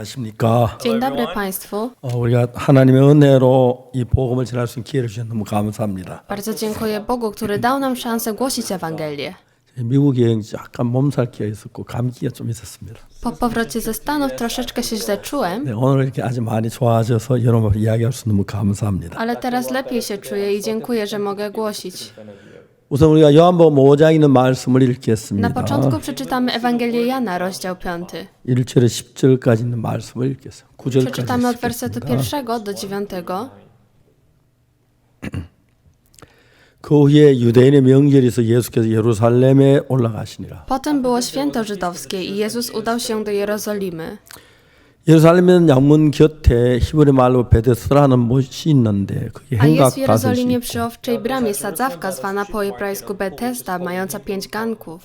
안녕하십니까. Dzień dobry Państwu. 우리가 하나님의 은혜로 이 복음을 전할 수 있는 기회를 주셔서 너무 감사합니다. Bardzo dziękuję Bogu, który dał nam szansę głosić Ewangelię. 미국 여행 약간 몸살기가 있었고 감기가 좀 있었습니다. Po powrocie ze Stanów troszeczkę się źle czułem, 네, 오늘 이렇게 아주 많이 좋아져서 여러분 앞에 이야기할 수 너무 감사합니다. ale teraz lepiej się czuję i dziękuję, że mogę głosić. 우선 우리가 요한복음 5장에 있는 말씀을 Na 읽겠습니다. początku przeczytamy Ewangelię Jana, rozdział 5. 1절에 10절까지 있는 말씀을 읽겠습니다. 9절까지 Przeczytamy od wersetu 읽겠습니다. 1 do 9. 그 후에 유대인의 명절이 있어 예수께서 예루살렘에 올라가시니라. Potem było święto żydowskie i Jezus udał się do Jerozolimy. 예루살렘은 양문 곁에 히브리 말로 베데스라는 못이 있는데 그게 A jest w 행각 다섯이 Jerozolimie 있고 przy Owczej Bramie sadzawka zwana po hebrajsku Betesda, mająca 5 ganków.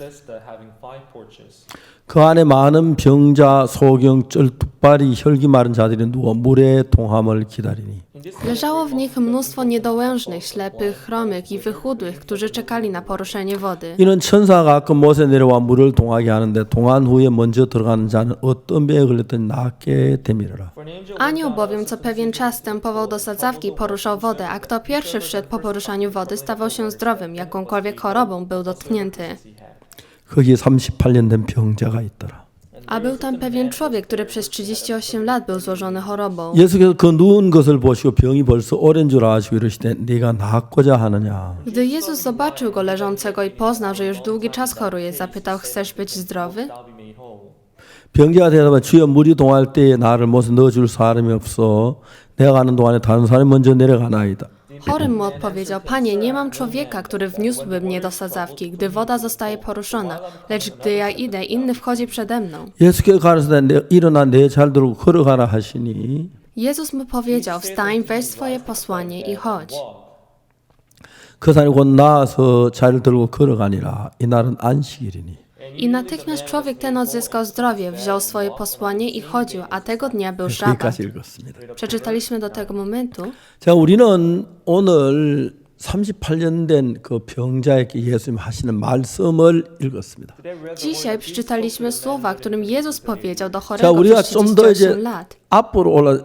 그 안에 많은 병자, 소경, 쩔뚝발이 혈기 마른 자들이 누워 물의 통함을 기다리니 Leżało w nich mnóstwo niedołężnych, ślepych, chromych i wychudłych, którzy czekali na poruszenie wody. 이는 천사가 가끔 못에 내려와 물을 동하게 하는데 동한 후에 먼저 들어가는 자는 어떤 병에 걸렸든 낫게 되밀어라. Anioł bowiem co pewien czas wstępował do sadzawki i poruszał wodę, a kto pierwszy wszedł po poruszaniu wody, stawał się zdrowym, jakąkolwiek chorobą był dotknięty. 거기에 38년 된 병자가 있더라. A był tam pewien człowiek, który przez 38 lat był złożony chorobą. 예수께서 그 누운 것을 보시고 병이 벌써 오랜 줄 아시고 이르시되 네가 낫고자 하느냐. Gdy Jezus zobaczył go leżącego i poznał, że już długi czas choruje, zapytał, chcesz być zdrowy? 병자가 대답하여 주여 물이 동할 때에 나를 못에 넣어줄 사람이 없어 내가 가는 동안에 다른 사람이 먼저 내려가나이다. Chorym mu odpowiedział, Panie, nie mam człowieka, który wniósłby mnie do sadzawki, gdy woda zostaje poruszona, lecz gdy ja idę, inny wchodzi przede mną. 예수께서 가르치되 일어나 내 잘 들고 걸어가라 하시니 Jezus mu powiedział, wstań, weź swoje posłanie i chodź. 그 사람이 곧 나와서 잘 들고 걸어가니라. 이날은 안식일이니. I natychmiast człowiek ten odzyskał zdrowie, wziął swoje posłanie i chodził, a tego dnia był szabat. 여기까지 읽었습니다. Przeczytaliśmy do tego momentu. 자, 우리는 오늘 38년 된 그 병자에게 예수님 하시는 말씀을 읽었습니다. Dzisiaj przeczytaliśmy słowa, którym Jezus powiedział do 자, chorego 우리가 przez 좀 더 38 이제 lat. 앞으로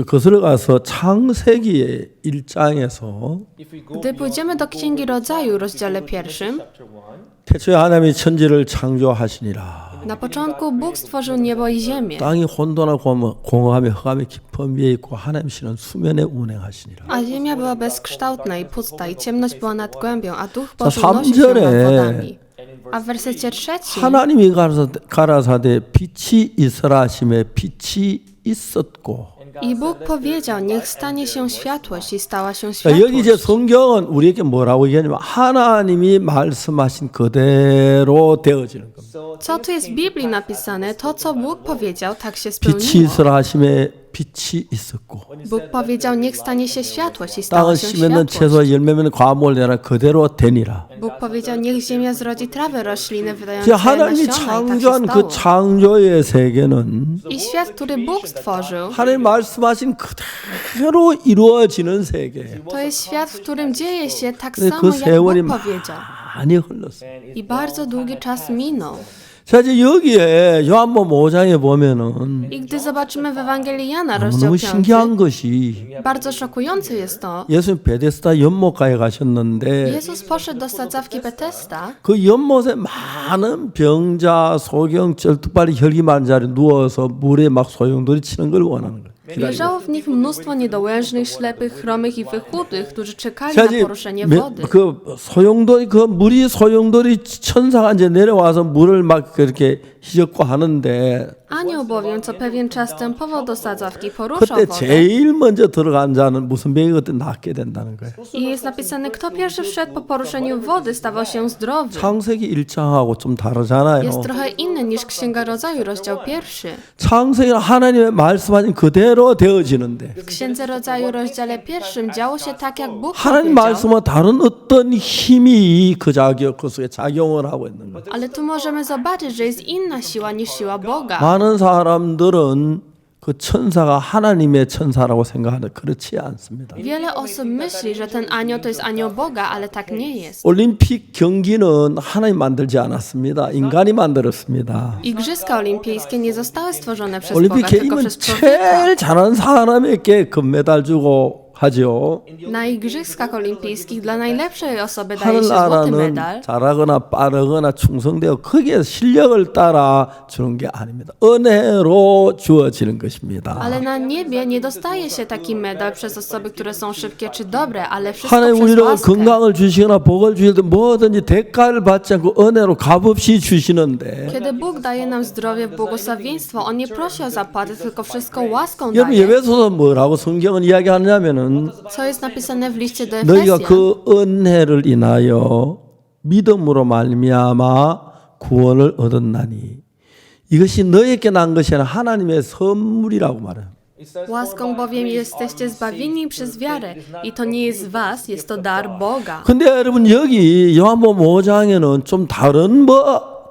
거슬러가서 창세기의 1장에서 Gdy pójdziemy do Księgi Rodzaju, rozdziale 1, 태초에 하나님이 천지를 창조하시니라. na początku Bóg stworzył niebo i ziemię, 땅이 혼돈하고 공허하며 흑암의 깊은 위에 있고 하나님 신은 수면에 운행하시니라. a ziemia była bezkształtna i pusta i ciemność była nad głębią, a Duch 자, Boży unosił się 3절에 nad wodami. A w wersecie 3 하나님이 가라사대 빛이 있으라 하심에 빛이 있었고. i Bóg powiedział, niech stanie się światłość i stała się 자, 여기 이제 światłość. 성경은 우리에게 뭐라고 얘기하냐면 하나님이 말씀하신 그대로 되어지는 겁니다. Co tu jest w Biblii napisane, to co Bóg powiedział, tak się 빛이 spełniło. 있으라 하심에 빛이 있었고. Bóg powiedział, niech stanie się światłość i stała 땅은 się 씨맺는 światłość. 채소와 열매 맺는 과목을 내라 그대로 되니라. Bóg powiedział, niech ziemia zrodzi trawy, rośliny 그 wydające 하나님이 nasiona i tak się 창조한 그 stało. 창조의 세계는 I świat, który Bóg stworzył, 하나님 말씀하신 그대로 이루어지는 세계. to jest świat, w którym dzieje się tak 근데 samo, 그 jak 세월이 Bóg powiedział. 많이 흘렀어. I bardzo długi czas minął. 자, 이제 여기에 요한복음 5장에 보면은 I gdy zobaczymy w Ewangelii Jana, rozdział 너무 5, 신기한 것이 bardzo szokujące jest to, 예수님 베데스다 연못가에 가셨는데 Jezus poszedł do sadzawki Betesda, 그 연못에 많은 병자, 소경, 쩔뚝발이 혈기 많은 자리 누워서 물에 막 소용돌이 치는 걸 원하는 거예요. leżało w nich mnóstwo niedołężnych, ślepych, chromych i wychudłych, którzy czekali 자, na 이제 poruszenie wody. 그 소용돌이 그 물이 소용돌이 천사가 이제 내려와서 물을 막 그렇게 휘젓고 하는데 Anioł bowiem co pewien czas wstępował do sadzawki, poruszał 그때 wodę. 제일 먼저 들어간 자는 무슨 병이 그때 낫게 된다는 거예요. I jest napisane, kto pierwszy wszedł po poruszeniu wody, stawał się zdrowy. 창세기 1장하고 좀 다르잖아요. Jest trochę inny niż Księga Rodzaju, rozdział 1. 창세기는 하나님의 말씀하신 그대로 되어지는데 W Księdze Rodzaju, rozdziale 1 działo się tak, jak Bóg 하나님 powiedział. 말씀과 다른 어떤 힘이 그 속에 작용을 하고 있는 거예요. Ale tu możemy zobaczyć, że jest inna siła niż siła Boga. 많은 사람들은 그 천사가 하나님의 천사라고 생각하는데 그렇지 않습니다. Wiele osób myśli, że ten anioł to jest anioł Boga, ale tak nie jest. 올림픽 경기는 하나님 만들지 않았습니다. 인간이 만들었습니다. Igrzyska olimpijskie nie zostały stworzone przez 올림픽 Boga, tylko 게임은 przez człowieka. 제일 잘하는 사람에게 금메달 주고 하죠. Na igrzyskach olimpijskich dla najlepszej osoby daje się złoty 하늘나라는 medal, 잘하거나 빠르거나 충성되어 거기에 실력을 따라 주는 게 아닙니다. 은혜로 주어지는 것입니다. ale na niebie nie dostaje się taki medal przez osoby, które są szybkie czy dobre, ale wszystko 하나님 przez 우리를 łaskę. 건강을 주시거나 복을 주실 때 뭐든지 대가를 받지 않고 은혜로 값없이 주시는데 Kiedy Bóg daje nam zdrowie, błogosławieństwo, On nie prosi o zapłatę, tylko wszystko łaską 여러분 daje. 예배소서 뭐라고 성경은 이야기하냐면은 Co jest napisane w liście do 너희가 Efezjan? 그 은혜를 인하여 믿음으로 말미암아 구원을 얻었나니 이것이 너에게 난 것이 아니라 하나님의 선물이라고 말해요. Łaską bowiem jesteście zbawieni przez wiarę i to nie jest z was, jest to dar Boga. 근데 여러분 여기 요한복음 5장에는 좀 다른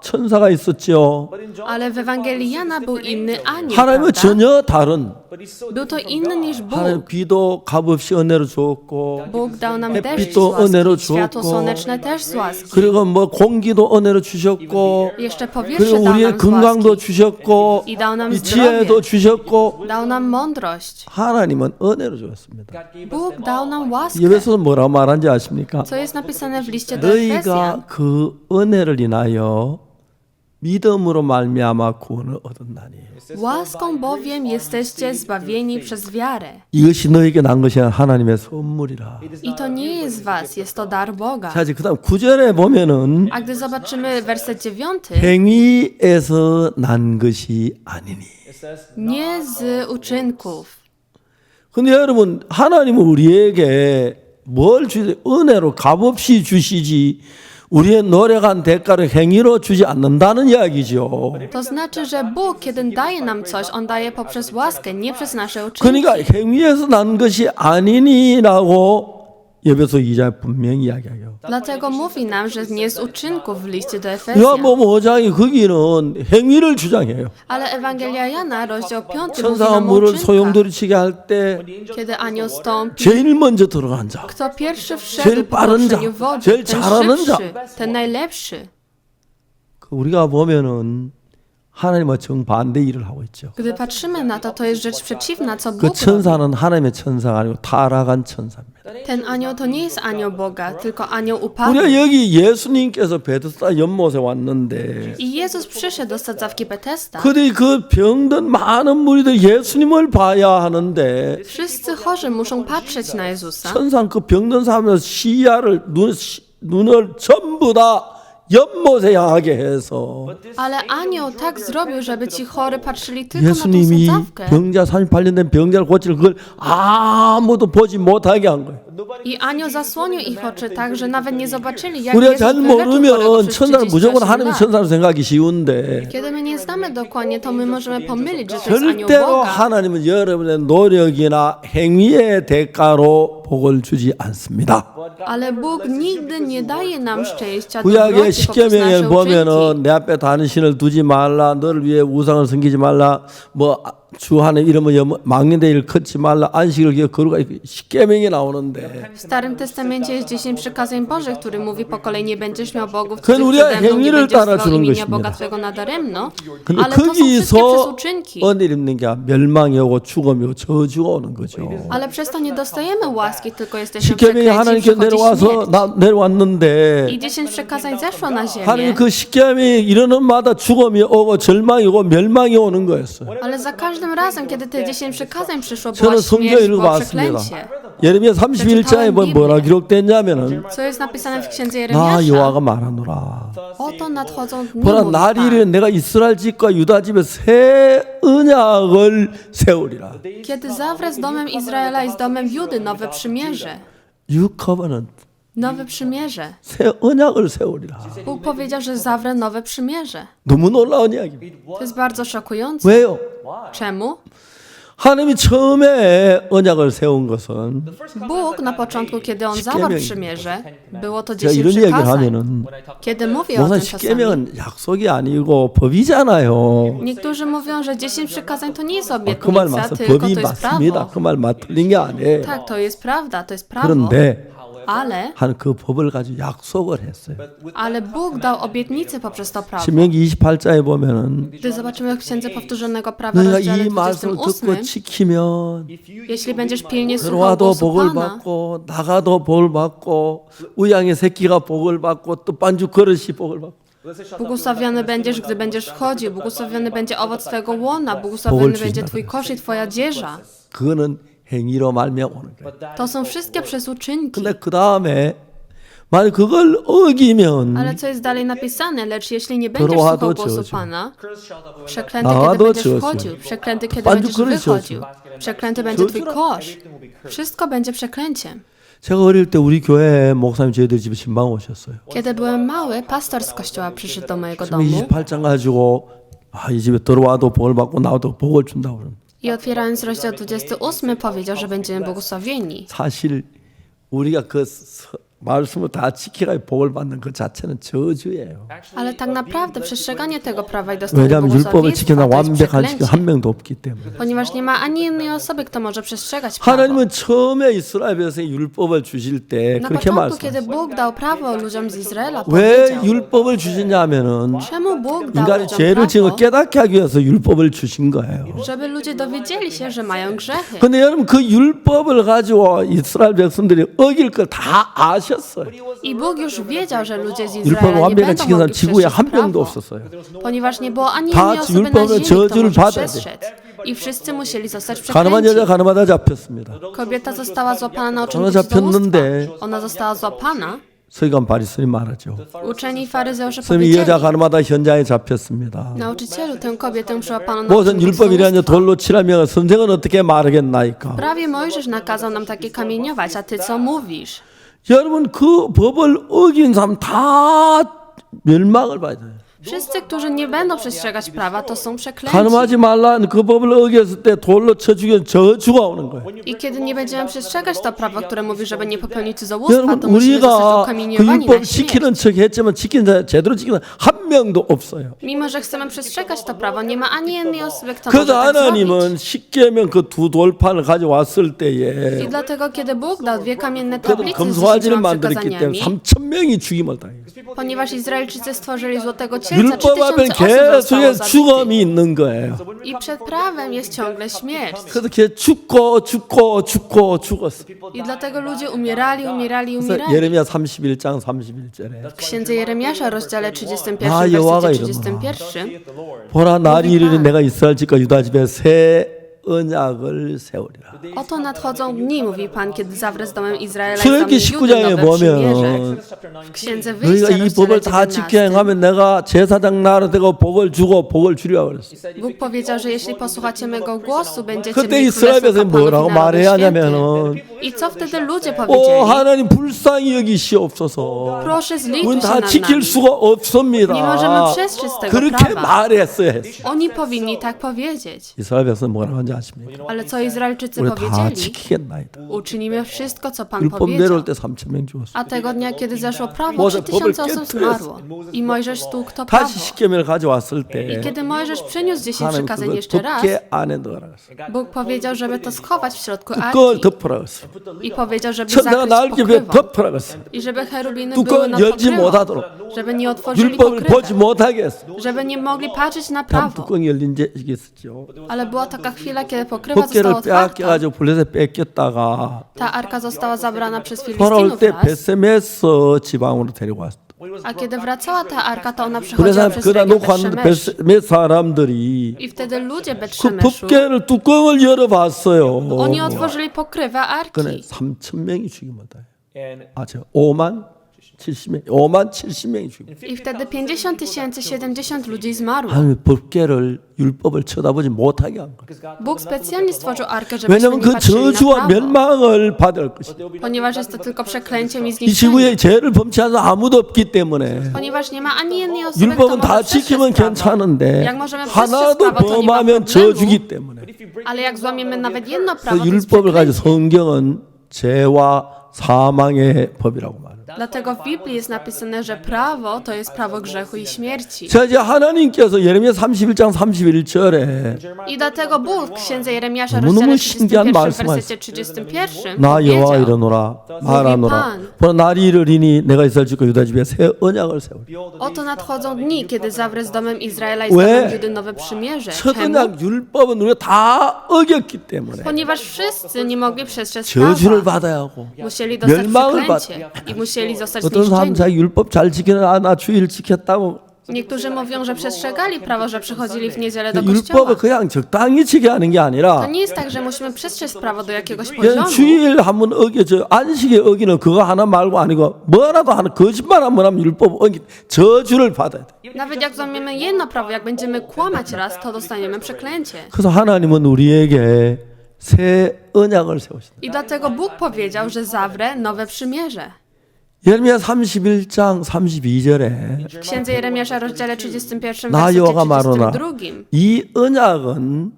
천사가 있었죠. Ale w Ewangelii Jana był inny anioł, 하나님은 prawda? 전혀 다른. Był to inny niż 하나님 Bóg. 비도 값없이 은혜로 주었고 Bóg dał nam deszcz z 햇빛도 은혜로 łaski, światło 주었고 słoneczne też z łaski. 그리고 뭐 공기도 은혜로 주셨고 Jeszcze powietrze 그리고 dał 우리의 nam z 건강도 łaski. 주셨고 I dał nam 이 zdrowie. 지혜도 주셨고 Dał nam mądrość. 하나님은 은혜로 주었습니다. Bóg dał nam łaskę. 예배소서 뭐라고 말하는지 아십니까? Co jest napisane w liście do Efezjan? 너희가 그 은혜를 인하여 믿음으로 말미암아 구원을 얻었나니 Łaską bowiem jesteście zbawieni przez wiarę. 이것이 너에게 난 것이 아니라 하나님의 선물이라. I to nie jest z was, jest to dar Boga. 자, 이제 그다음 9절에 보면은 A gdy zobaczymy werset 9, 행위에서 난 것이 아니니. nie z uczynków. 근데 여러분 하나님은 우리에게 뭘 주지? 은혜로 값없이 주시지. 우리의 노력한 대가를 행위로 주지 않는다는 이야기죠. To znaczy, że Bóg, kiedy daje nam coś, On daje poprzez łaskę, nie przez nasze uczynki. 그러니까 행위에서 난 것이 아니니라고 예배소 2장에 분명히 이야기해요. Dlatego mówi nam, że nie z uczynków w liście do Efezjan. 요한복음 5장이 거기는 행위를 주장해요. Ale Ewangelia Jana, rozdział 5, mówi 천사가 nam o 물을 uczynkach. 소용돌이치게 할 때 Kiedy anioł stąpi, 제일 먼저 들어간 자. kto pierwszy wszedł 제일 po 빠른 자, poruszeniu wody, 제일 ten 잘하는 szybszy, ten najlepszy. 우리가 보면은 하나님과 정반대 일을 하고 있죠. Gdy patrzymy na to, to jest rzecz przeciwna, co 그 Bóg robi. 천사는 하나님의 천사가 아니고 타락한 천사입니다. Ten anioł to nie jest anioł Boga, tylko anioł upadły. 우리가 여기 예수님께서 베드스다 연못에 왔는데 I Jezus przyszedł do sadzawki Betesda. 그들이 그 병든 많은 무리들 예수님을 봐야 하는데 Wszyscy chorzy muszą patrzeć na Jezusa. 천상 그 병든 사람의 시야를 눈을 전부 다 연못에 향하게 해서 Ale anioł tak zrobił, żeby ci chory patrzyli tylko na tą 예수님이 sadzawkę. 병자 38년 된 병자를 고칠 그걸 아무도 보지 못하게 한 거예요. I anioł zasłonił ich oczy tak, że nawet nie zobaczyli, jak 우리가 Jezus 잘 wyleczył chorego 모르면 przez 천사는 무조건 38 하나님의 lat. 천사로 생각하기 쉬운데 Kiedy my nie znamy dokładnie, to my możemy pomylić, że to jest anioł 절대로 Boga. 하나님은 여러분의 노력이나 행위의 대가로 복을 주지 않습니다. Ale Bóg nigdy nie daje nam szczęścia, 구약의 dobroci poprzez 십계명에 nasze uczynki. 보면은 내 앞에 단신을 두지 말라, 너를 위해 우상을 섬기지 말라, 뭐 주 하나님 이름을 망령된 일을 걷지 말라, 안식을 기어 거룩하 십계명이 나오는데 W Starym Testamencie jest 10 przykazań Bożych, który mówi po kolei nie będziesz miał bogów 그건 cudzych 우리가 przede mną, nie 행위를 będziesz 따라 zwał 주는 imienia 것입니다. Boga Twego nadaremno, 근데 ale to są wszystkie przez 거기서 uczynki. 은혜를 입는 게 멸망이 오고 죽음이 오고 저주가 오는 거죠. Ale przez to nie dostajemy łaski, tylko jesteśmy 십계명이 przeklęci, 하나님께 przychodzi 내려와서 śmierć. 내려왔는데 I 10 przykazań zeszło na ziemię, 하나님 그 십계명이 이르는 마다 죽음이 오고 절망이 오고 멸망이 오는 거였어요. ale za każdym razem, kiedy te 10 przykazań przyszło, 저는 była 성경 śmierć, było 읽어봤습니다. przeklęcie. 예레미야 31장에 보면 뭐라 기록됐냐면은 Co jest napisane w księdze 나 Jeremiasza? 여호와가 말하노라. Oto nadchodzą dni, 보라 mówi 날이 Pan, 이르 내가 이스라엘 집과 유다 집에 새 언약을 세우리라. kiedy zawrę z domem Izraela i z domem Judy nowe przymierze. New covenant. Nowe przymierze. 새 언약을 세우리라. Bóg powiedział, że zawrę nowe przymierze. 너무 놀라운 이야기입니다. To jest bardzo szokujące. 왜요? Czemu? 하나님이 처음에 언약을 세운 것은 Bóg na początku, kiedy On zawarł przymierze, było to 제가 10 이런 얘기를 przykazań. 하면은 Kiedy mówię o 목사 tym czasami, 10계명은 약속이 아니고 법이잖아요. niektórzy mówią, że 10 przykazań to nie jest 그 말 obietnica, 맞습니다. tylko 법이 to jest 맞습니다. prawo. 그 말 틀린 게 아니에요. Tak, to jest prawda, to jest prawo, 그런데 ale 한 그 법을 가지고 약속을 했어요. Bóg dał obietnicę poprzez to prawo. 신명기 28장에 보면은 Gdy zobaczymy w Księdze Powtórzonego Prawa, 너희가 rozdziale 이 말씀을 듣고 28, 지키면 jeśli będziesz pilnie słuchał 들어와도 głosu 복을 Pana, 받고 나가도 복을 받고 우양의 새끼가 복을 받고 또 반죽 그릇이 복을 받고 błogosławiony będziesz, gdy będziesz wchodził, błogosławiony będzie owoc twojego łona, błogosławiony Bog을 będzie 주신다 twój kosz i twoja dzieża. 그거는 행위로 말미암아 오는 거예요. To są wszystkie przez uczynki. 근데 그 다음에 만약 그걸 어기면 Ale co jest dalej napisane? Lecz jeśli nie będziesz 들어와도 słuchał głosu 지어져. Pana, przeklęty 나가도 kiedy będziesz 지어져. wchodził, przeklęty kiedy 반죽 będziesz 그릇이 wychodził, przeklęty będzie twój 저주라. kosz. Wszystko będzie przeklęciem. 제가 어릴 때 우리 교회 목사님 저희들 집에 신방 오셨어요. Kiedy byłem mały, pastor z kościoła przyszedł do mojego 신명 domu 28장 가지고 이 집에 들어와도 복을 받고 나와도 복을 준다고 그러는 i otwierając rozdział 28 powiedział, że będziemy błogosławieni. 사실 우리가 그 말씀을 다 지켜가지고 복을 받는 그 자체는 저주예요. Ale tak naprawdę przestrzeganie tego prawa i dostanie 왜냐하면 율법을 지키는 błogosławieństwa to jest 완벽한 지켜 한 przeklęcie. 명도 없기 때문에. Ponieważ nie ma ani jednej osoby, kto może przestrzegać prawa. 하나님은 처음에 이스라엘 백성에 율법을 주실 때 Na 그렇게 początku, kiedy 말씀하셨어요. Bóg dał prawo ludziom z Izraela, 왜 powiedział, 율법을 주시냐면은 czemu Bóg dał 인간이 ludziom 죄를 지은 걸 prawo, 깨닫게 하기 위해서 율법을 주신 거예요. żeby ludzie dowiedzieli się, że mają grzechy. 근데 여러분 그 율법을 가지고 이스라엘 백성들이 어길 걸 다 아셨어요. I Bóg już wiedział, że ludzie z 율법을 Izraela nie 완벽한 będą 지킨 사람 mogli 지구에 przestrzec 한 명도 prawo, 없었어요. ponieważ nie było ani 다 jednej osoby na 율법의 ziemi, kto 저주를 może 받아야 przestrzec. I wszyscy musieli zostać 가늠한 여자 przeklęci. 가늠하다 잡혔습니다. Kobieta została złapana na ona uczynku 잡혔는데 cudzołóstwa. Ona została złapana. 서기관 바리새인이 말하죠. Uczeni faryzeusze 선생님 이 여자 powiedzieli, 가늠하다 현장에 잡혔습니다. nauczycielu, tę kobietę przyłapano na 무슨 uczynku 율법이라냐 cudzołóstwa. 돌로 치라면 선생은 어떻게 말하겠나이까. Prawie Mojżesz nakazał nam takie kamieniować, a ty co mówisz? 여러분 그 법을 어긴 사람 다 멸망을 봐야 돼요. Wszyscy, którzy nie będą przestrzegać prawa, to są przeklęci. 가늠하지 말라는 그 법을 어겼을 때 돌로 쳐 죽이면 저주가 오는 거예요. I kiedy nie będziemy przestrzegać to prawo, które mówi, żeby nie popełnić cudzołóstwa, 여러분 to musimy zostać 우리가 그 ukamieniowani 율법 na śmierć. 지키는 척 했지만 지킨 자 제대로 지키는 한 명도 없어요. Mimo, że chcemy przestrzegać to prawo, nie ma ani jednej osoby, kto 그래서 może tak 하나님은 zrobić. 십계명 그 두 돌판을 가져왔을 때에 I dlatego, kiedy Bóg dał dwie kamienne 그들은 tablice z 금송아지를 10 만들었기 때문에 przykazaniami, 3천 명이 죽임을 당해요. ponieważ Izraelczycy stworzyli złotego cielca, 율법 앞엔 3000 osób zostało 계속해서 zabitych. 죽음이 있는 거예요. I przed prawem jest ciągle śmierć. 그래서 걔 죽었어. I dlatego ludzie umierali. 그래서 예레미야 31장 31절에 W księdze Jeremiasza, rozdziale 31, 아, 여호와가 wersecie 이르노라. 31, 보라 날이 mówi 이르니 Pan. 내가 이스라엘 집과 유다 집에 새 언약을 세우리라. oto nadchodzą dni, mówi Pan, kiedy zawrę z domem Izraela i z 출애굽기 domem Judy 19장에 nowe przymierze. 보면 W księdze 너희가 wyjścia, 이 rozdziale 법을 다 지켜 19, 행하면 내가 제사장 나라 되고 복을 주고 복을 주리라 그랬어. Bóg powiedział, że jeśli posłuchacie mego głosu, będziecie 그때 mieli 이스라엘 królestwo 백성이 뭐라고 kapłanów i narodu 말해야 świętym. 하냐면은 I co wtedy ludzie 오 powiedzieli? 하나님 불쌍히 여기시옵소서. Proszę zlituj 우리는 się 다 nad 지킬 nami. 수가 없습니다. Nie możemy przestrzec tego 그렇게 prawa. 말했어야 했어. Oni powinni tak powiedzieć. 이스라엘 백성은 뭐라고 하는지 아십니까? Ale co Izraelczycy 우리 다 powiedzieli? 지키겠나이다. Uczynimy wszystko, co Pan 율법 powiedział. 내려올 때 3천 명 죽었어. A tego dnia, kiedy zeszło prawo, Może 3000 법을 osób 깨뜨렸어. zmarło. I Mojżesz stłukł to prawo. 다시 십계명을 가져왔을 I 때 kiedy Mojżesz przyniósł 10 하나님 przykazań 그걸 jeszcze raz, 덮개 안에 넣으라 그랬어. Bóg powiedział, żeby to schować w środku 뚜껑을 arki. 덮으라 그랬어. I powiedział, żeby 천사가 zakryć 날개 위에 pokrywą. 덮으라 그랬어. I żeby cherubiny były 뚜껑을 nad 열지 pokrywą. 못하도록 Żeby nie otworzyli 율법을 보지 pokrywę. 못하게 했어. Żeby nie mogli patrzeć na 다음 prawo. 뚜껑이 열린 적이 있었죠. Ale była taka chwila, kiedy pokrywa została 덮개를 otwarta. 빼앗겨가지고 블레셋 뺏겼다가 Ta arka została zabrana przez 돌아올 Filistynów 때 raz. 베세메스 지방으로 데리고 왔어. A kiedy wracała ta arka, to ona przechodziła 그래서 przez 그다 region 놓고 왔는데 Beszemesz. 베세메 사람들이 I wtedy ludzie 그 Beszemeszu, 덮개를 뚜껑을 열어봤어요. oni otworzyli pokrywę 그네 arki. 3천 명이 죽임을 당해. 아, 저 5만 70명, 5만 70명이 죽고. I wtedy 50 000, 70 ludzi zmarło. 하나님 법계를 율법을 쳐다보지 못하게 한 거예요. Bóg specjalnie stworzył arkę, żebyśmy 왜냐하면 nie 그 patrzyli na 저주와 prawo. 멸망을 받을 것이다. Ponieważ jest to tylko przeklęciem i 이 zniszczeniem. 지구에 죄를 범치하는 아무도 없기 때문에 Ponieważ nie ma ani jednej osoby, kto 율법은 다 może przestrzec 지키면 prawo. 괜찮은데 Jak możemy przestrzec 하나도 prawo, to nie ma 범하면 problemu. 저주기 때문에 Ale jak złamiemy nawet jedno 그 prawo, to jest 율법을 가지고 przeklęcie. 성경은 죄와 사망의 법이라고 말해요. Dlatego w Biblii jest napisane, że prawo to jest prawo grzechu i śmierci. 자, 이제 하나님께서 예레미야 31장 31절에 I dlatego Bóg w księdze Jeremiasza 너무너무 rozdziale 신기한 31, 말씀을 wersecie 31 나 여호와 powiedział: 이르노라 말하노라 Pan. 보라 날이 이르리니 내가 이스라엘 집과 유다 집에 새 언약을 세우리. Oto nadchodzą dni, kiedy zawrę z domem Izraela i z 왜? domem Judy nowe przymierze. 첫 Czemu? 언약 율법은 우리가 다 어겼기 때문에 Ponieważ wszyscy nie mogli przestrzec 저주를 prawa. 받아야 하고 Musieli dostać 멸망을 przeklęcie i musieli zostać 어떤 사람 zniszczeni. 자기 율법 잘 지키는 나 주일 지켰다고 Niektórzy mówią, że przestrzegali prawo, że przychodzili w niedzielę do 율법을 kościoła. 그냥 적당히 지켜야 하는 게 To 아니라 nie jest tak, że musimy przestrzec prawo do jakiegoś 그냥 poziomu. 주일 한번 어겨져 안식에 어기는 그거 하나 말고 아니고 뭐라도 하나 거짓말 한번 하면 율법 어기 저주를 받아야 돼. Nawet jak złamiemy jedno prawo, jak będziemy kłamać raz, to dostaniemy przeklęcie. 그래서 하나님은 우리에게 새 언약을 세우신다. I dlatego Bóg powiedział, że zawrę nowe przymierze. 예레미야 31장 32절에 W księdze Jeremiasza, rozdziale 31, 나 여호와가 wersecie 말하노라 32. 이 언약은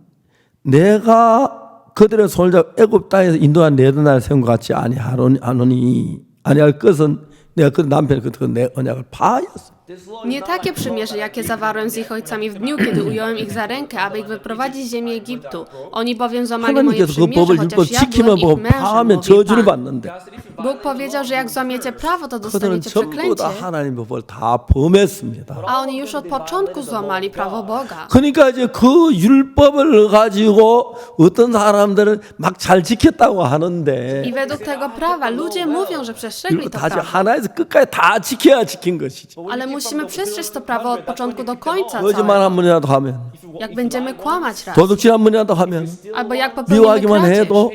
내가 그들의 손을 잡고 애굽 땅에서 인도한 내던 세운 것 같지 아니하노니 아니할 것은 내가 그 남편이 내 언약을 파하였어. Nie takie przymierze, jakie zawarłem z ich ojcami w dniu, kiedy ująłem ich za rękę, aby ich wyprowadzić z ziemi Egiptu. Oni bowiem złamali moje 하나님께서 그 przymierze, 법을 율법 chociaż ja 지키면 byłem ich 뭐 mężem, 파하면 mówi 저주를 Pan. 받는데 Bóg powiedział, że jak złamiecie prawo, to 그들은 dostaniecie 전부 다 przeklęcie. 하나님 법을 다 범했습니다. A oni już od początku złamali prawo Boga. 그러니까 이제 그 율법을 가지고 어떤 사람들은 막 잘 지켰다고 하는데 I według tego prawa ludzie mówią, że przestrzegli 율법 to 다시 prawo. 하나에서 끝까지 다 지켜야 지킨 것이지. Ale musimy przestrzec to prawo od początku do końca 거짓말 całego. 한 번이라도 하면 Jak będziemy kłamać raz, 도둑질 한 번이라도 하면 albo jak popełnimy 미워하기만 kradzież, 해도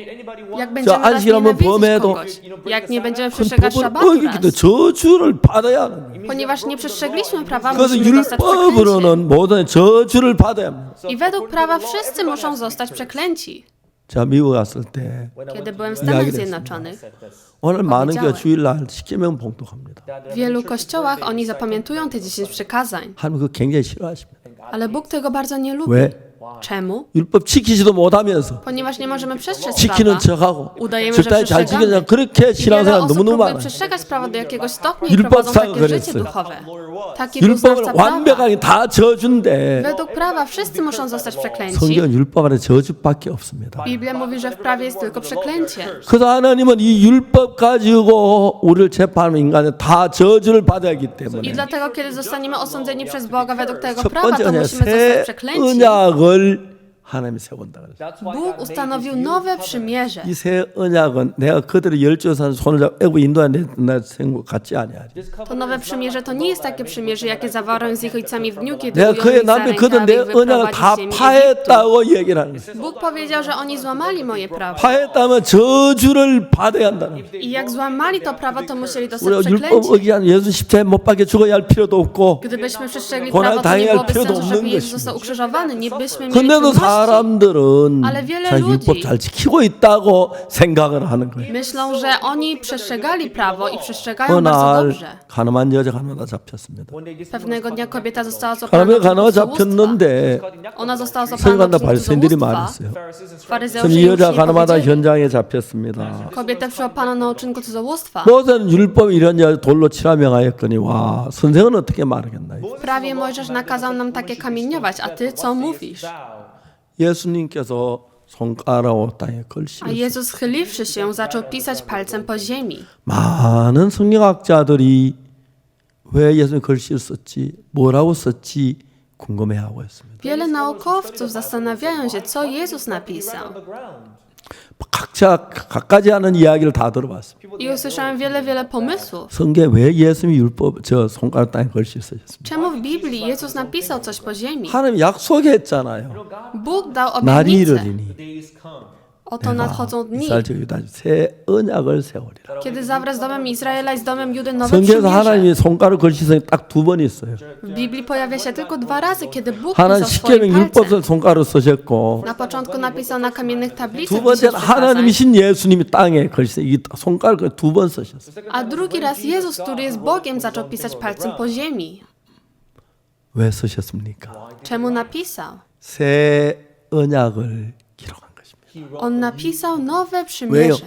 jak będziemy raz 안식일 한번 nienawidzić 범해도 kogoś, jak nie będziemy 그 przestrzegać 법을 szabatu 어기기 때문에 raz, 저주를 받아야 하는 거예요. ponieważ nie przestrzegliśmy prawa, 그래서 musimy dostać przeklęcie. 율법으로는 모든 저주를 받아야 합니다. I według prawa wszyscy muszą zostać przeklęci. 제가 미국 갔을 때 Kiedy byłem w 이야기를 Stanach 했습니다. Zjednoczonych, 오늘 많은 교회 powiedziałem. 주일날 10계명 봉독합니다. w wielu kościołach oni zapamiętują te 10 przykazań. 하나님 그거 굉장히 싫어하십니다. Ale Bóg tego bardzo nie lubi. 왜? Czemu? 율법 지키지도 못하면서 Ponieważ nie możemy przestrzec 지키는 prawa. 척하고 udajemy, że 적당히 잘 przestrzegamy. 지키냐 그렇게 I wiele 신앙생활 osób 너무너무 próbuje 많아요. przestrzegać prawa do jakiegoś stopnia i 율법 prowadzą takie 사가 życie 그랬어요. duchowe. Taki był 율법을 znawca prawa. 완벽하게 다 저주인데 Według prawa wszyscy muszą zostać przeklęci. 성경은 율법 안에 저주밖에 없습니다. Biblia mówi, że w prawie jest tylko przeklęcie. 그래서 하나님은 이 율법 가지고 우리를 재판하는 인간은 다 저주를 받아야 하기 I 때문에 dlatego, kiedy zostaniemy osądzeni przez Boga według tego 첫 prawa, 번째 to 언약 musimy zostać 새 przeklęci. 언약을 하나님이 세운다 그랬어요. Bóg ustanowił nowe przymierze. 이 새 언약은 내가 그들의 열조산 손을 잡고 애굽 인도하는 날 세운 것 같지 아니하리. To nowe przymierze to nie jest takie przymierze, jakie zawarłem z ich ojcami w dniu, kiedy 내가 ująłem 그의 ich za 남편 rękę, 그들 aby 내 ich 언약을 wyprowadzić 다 z ziemi Egiptu. 파했다고 얘기를 하는 거예요. Bóg powiedział, że oni złamali moje prawo. 파했다면 저주를 받아야 한다는 거예요. I jak złamali to prawo, to musieli dostać 우리가 율법 przeklęcie. 어기한 예수 십자가에 못 박혀 죽어야 할 필요도 없고 Gdybyśmy przestrzegli 고난 prawo, to nie 당해야 할 byłoby 필요도 sensu, 없는 żeby Jezus 것입니다. został ukrzyżowany. Nie byśmy mieli 근데도 trudności. 사람들은 Ale wiele 자기 ludzi 율법 잘 지키고 있다고 생각을 하는 거예요. Myślą, że oni przestrzegali prawo i przestrzegają 어느 bardzo 날 dobrze. 가늠한 여자가 하나 zap혔습니다. Pewnego dnia kobieta została złapana 가늠한 na 가나가 czynku cudzołóstwa. 잡혔는데 Ona została złapana 서기관과 na czynku 바리새인들이 cudzołóstwa. 말했어요. Faryzeusze 이 jej 여자 uczniowie 가늠하다 powiedzieli, 현장에 잡혔습니다. kobietę przyłapano na uczynku cudzołóstwa. 모세는 율법이 이런 자 돌로 치라 명하였거니 와 선생은 어떻게 말하겠나요? W prawie Mojżesz nakazał nam takie kamieniować, a ty co mówisz? 예수님께서 손가락으로 땅에 A 걸씨를 Jezus schyliwszy się, zaczął pisać palcem po ziemi. 많은 성경학자들이 왜 예수님 글씨를 썼지 뭐라고 썼지 궁금해하고 있습니다. Wiele naukowców zastanawiają się, co Jezus napisał. 각자 각가지 하는 이야기를 다 들어봤습니다. I usłyszałem wiele pomysłów. 성경에 왜 예수님이 율법 저 손가락 땅에 글씨를 쓰셨습니까? Czemu w Biblii Jezus napisał coś po ziemi? 하나님 약속했잖아요. Bóg dał 날이 obietnicę. 이르리니 Oto nadchodzą dni, 이스라엘 유다 새 언약을 세우리라. kiedy zawrę z domem Izraela i z domem Judy nowe 성경에서 przymierze. 하나님이 손가락 걸치성이 딱 두 번 있어요. W Biblii pojawia się tylko 2 razy, kiedy Bóg 하나는 pisał swoim 십계명 palcem. 율법을 손가락으로 쓰셨고 Na początku napisał na kamiennych 두 tablicach 10 번째는 przykazań, 하나님이신 예수님이 땅에 걸치성 이 손가락을 두 번 쓰셨어요. a drugi raz Jezus, który jest Bogiem, zaczął pisać palcem po ziemi. 왜 쓰셨습니까? Czemu napisał? 새 언약을 기록한 것입니다. On napisał nowe przymierze.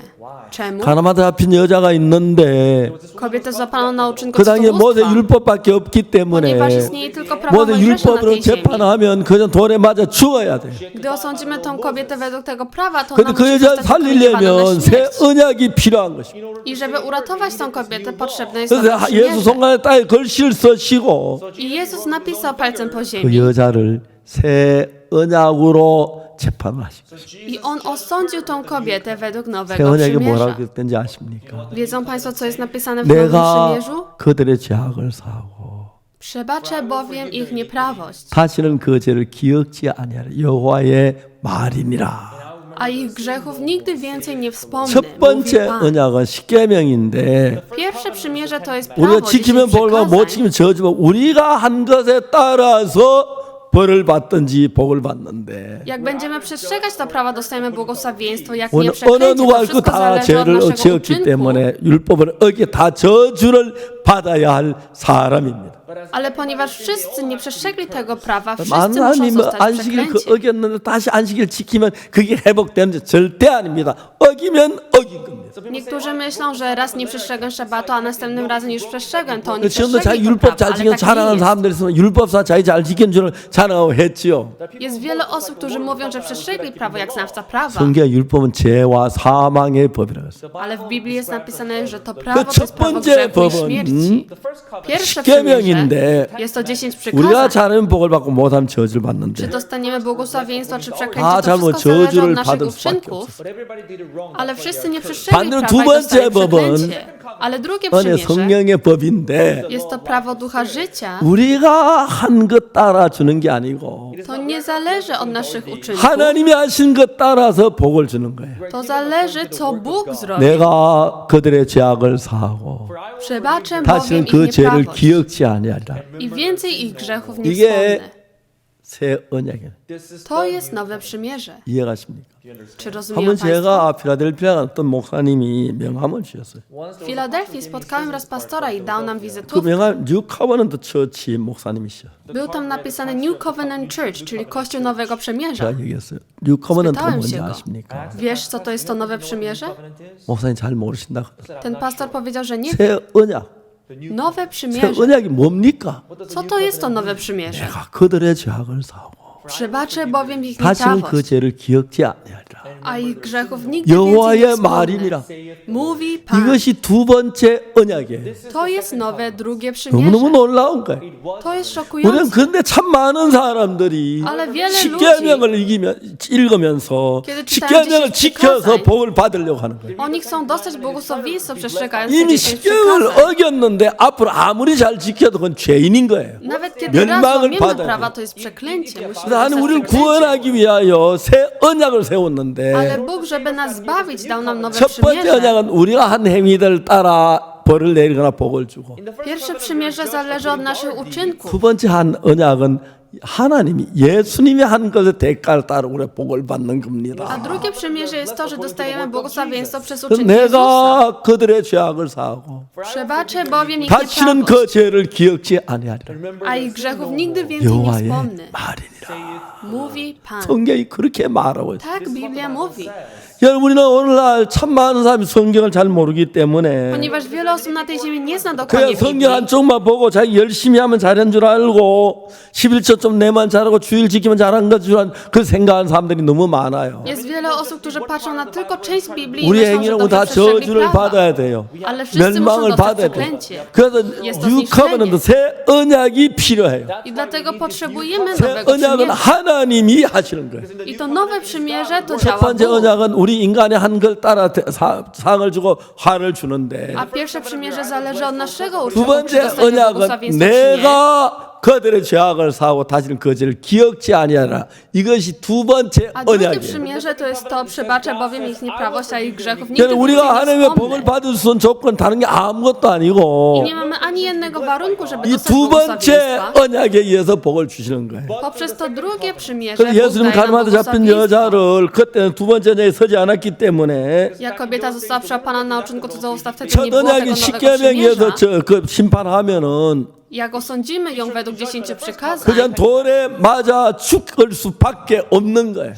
Czemu? 가나마다 잡힌 여자가 있는데 Kobietę złapano na uczynku 그 당시에 모세 cudzołóstwa, 율법밖에 없기 때문에 ponieważ istnieje tylko prawo 모세 Mojżesza na 율법으로 tej ziemi. 재판하면 그냥 돌에 맞아 죽어야 돼. Gdy osądzimy tą kobietę według tego prawa, to 근데 ona 그 musi 여자를 zostać ukrywana na 살리려면 새 śmierć. 언약이 필요한 것입니다. I żeby uratować tą kobietę, potrzebne jest nowe 그래서 예수 przymierze. 손가락에 땅에 걸실 쓰시고 I Jezus napisał palcem po 그 ziemi. 여자를 새 언약으로 재판을 하십니다. I on osądził tą kobietę według 새 nowego 언약이 przymierza. 뭐라고 했던지 아십니까? Wiedzą Państwo, co jest napisane w Nowym 내가 Przymierzu? 그들의 죄악을 사하고 Przebaczę bowiem ich nieprawość, 다시는 그 죄를 기억지 아니하라. 여호와의 말이니라. a ich grzechów nigdy więcej nie wspomnę, 첫 mówi 번째 Pan. 언약은 십계명인데 Pierwsze przymierze to jest 우리가 prawo, 10 지키면 복을 받고 못 przykazań. 지키면 저주받고 우리가 한 것에 따라서 벌을 받든지 복을 받는데 Jak będziemy przestrzegać to prawa, dostajemy błogosławieństwo, jak 어느 nie przeklęcie, 누가 to 알고 wszystko 다 zależy od 죄를 naszego 지었기 uczynku. 때문에 율법을 어기에 다 저주를 받아야 할 사람입니다. Ale ponieważ wszyscy nie przestrzegli tego prawa, wszyscy muszą 하나님은 zostać 안식일을 그 przeklęci. 어겼는데 다시 안식일 지키면 그게 회복되는지 절대 아닙니다. 어기면 어긴 겁니다. Niektórzy myślą, że raz nie przestrzegłem szabatu, a następnym razem już przestrzegłem, to oni 지금도 자기 przestrzegli to 율법 잘 prawo, 지키는 ale tak 자랑하는 nie jest. 사람들이 있으면 율법사 자기 잘 지킨 줄을 자랑하고 했지요. Jest wiele osób, którzy mówią, że przestrzegli prawo jak znawca prawa, 성경 율법은 죄와 사망의 법이라고 했어요. ale w Biblii jest napisane, że to prawo to 첫 jest prawo 번째 grzechu i 법은 śmierci. Pierwsze przymierze 십계명인데 jest to 10 우리가 przykazań. 잘하면 복을 받고 못하면 저주를 Czy 받는데 dostaniemy błogosławieństwo, czy 다 przeklęcie, to 잘못 wszystko zależy od 저주를 naszych 받을 수밖에 uczynków, 없어요. ale wszyscy nie przestrzegli 반대로 prawa 두 i 번째 dostali 법은 przeklęcie. Ale drugie 은혜 przymierze 성령의 법인데 jest to prawo ducha życia. 우리가 한 것 따라 주는 게 아니고 To nie zależy od naszych uczynków. 하나님이 하신 것 따라서 복을 주는 거예요. To zależy, co Bóg zrobi. 내가 그들의 죄악을 사하고 Przebaczę bowiem 다시는 ich 그 죄를 nieprawość 기억지 아니하리라. i więcej ich grzechów nie 이게 wspomnę. 새 언약이에요. To jest nowe przymierze. 이해가십니까? Czy rozumieją 한번 Państwo? 제가 필라델피아 어떤 목사님이 명함을 주셨어요. W Filadelfii spotkałem raz pastora i dał nam 그 wizytówkę. 명함 뉴 커버넌트 처치 목사님이시죠. Był tam napisane New Covenant Church, czyli Kościół Nowego Przymierza. 제가 얘기했어요. 뉴 커버넌트가 Spytałem 뭔지 się go. 아십니까? Wiesz, co to jest to Nowe Przymierze? 목사님 잘 모르신다고. Ten pastor powiedział, że nie. 새 언약. Nowe 새 Przymierze. 언약이 뭡니까? Co to jest to Nowe Przymierze? 내가 그들의 죄악을 사하고 Przebaczę bowiem ich 다시는 그 nieprawość, 죄를 기억지 아니하리라. a ich grzechów nigdy więcej nie 여호와의 wspomnę. 말이니라. Mówi Pan. 이것이 두 번째 언약이에요. To jest nowe drugie 너무너무 przymierze. 놀라운 거예요. To jest 우리는 szokujące. 그런데 참 많은 사람들이 Ale wiele 십계명을 읽으면서 Kiedy czytają 십계명을 10 지켜서 przykazań, 복을 받으려고 하는 거예요. Oni chcą dostać błogosławieństwo przestrzegając te 이미 10 십계명을 przykazań. 어겼는데 앞으로 아무리 잘 지켜도 그건 죄인인 거예요. Nawet kiedy raz 멸망을 łamiemy 받아야 prawa, 돼요. to jest przeklęcie. Musimy 그래서 하나님 dostać 우리를 przeklęcie. 구원하기 위하여 새 언약을 Ale 세웠는데 Bóg, żeby nas zbawić, dał nam nowe 첫 번째 przymierze. 언약은 우리가 한 행위들 따라 벌을 내리거나 복을 주고 Pierwsze przymierze zależy od naszych uczynków. 두 번째 한 언약은 하나님이 예수님이 한 것의 대가를 따라 우리가 복을 받는 A 겁니다. drugie przymierze jest to, że dostajemy błogosławieństwo przez uczynki Jezusa. 내가 그들의 죄악을 사하고 Przebaczę bowiem ich 다시는 그 nieprawość, 죄를 기억지 아니하리라. a ich grzechów nigdy więcej nie 여호와의 wspomnę. 말이니라. Mówi Pan. 성경이 그렇게 말하고 있어요. Tak Biblia mówi. 여러분 우리는 오늘날 참 많은 사람이 성경을 잘 모르기 때문에 Ponieważ wiele osób na tej ziemi nie zna dokładnie 그냥 성경 Biblii, 한쪽만 보고 자기 열심히 하면 잘한 줄 알고 11조 좀 내만 잘하고 주일 지키면 잘한 것 줄 그 생각하는 사람들이 너무 많아요. jest wiele osób, którzy patrzą na tylko część Biblii i 우리 myślą, że 행위는 dobrze 다 przestrzegli 저주를 prawa. 받아야 돼요. Ale wszyscy muszą 멸망을 dostać 받아야 돼요. przeklęcie. 그래서 Jest to 뉴 zniszczenie. 커버넌트 새 언약이 필요해요. I dlatego potrzebujemy 새 nowego 언약은 przymierza. 하나님이 하시는 거예요. I to nowe przymierze to 첫 działa 번째 Bóg. 언약은 우리 인간의 한 걸 따라 상을 주고 화를 주는데 A pierwsze przymierze zależy od naszego 두 uczynku przy 번째 dostaniu 언약은 błogosławieństwa czy nie. 내가 그들의 죄악을 사하고 다시는 그 죄를 기억지 아니하라. 이것이 두 번째 A drugie 언약이에요. przymierze to jest to, przebaczę bowiem ich nieprawość, a ich grzechów nigdy 그러니까 więcej 우리가 nie 하나님의 복을 wspomnę. 받을 수 있는 조건 다른 게 아무것도 I 아니고 nie mamy ani jednego warunku, żeby 이 dostać 두 번째 błogosławieństwa. 언약에 의해서 복을 주시는 거예요. Poprzez to drugie przymierze 그래서 Bóg 예수님 daje nam 가늠하다 잡힌 błogosławieństwo. 여자를 그때는 두 번째 언약에 서지 않았기 때문에 Jak kobieta została przyłapana na uczynku cudzołóstwa, wtedy 첫 nie było tego 언약이 nowego 십계명에서 przymierza. 그 심판하면은 Jak osądzimy ją według 10 przykazań, 그냥 돌에 맞아 죽을 수밖에 없는 거예요.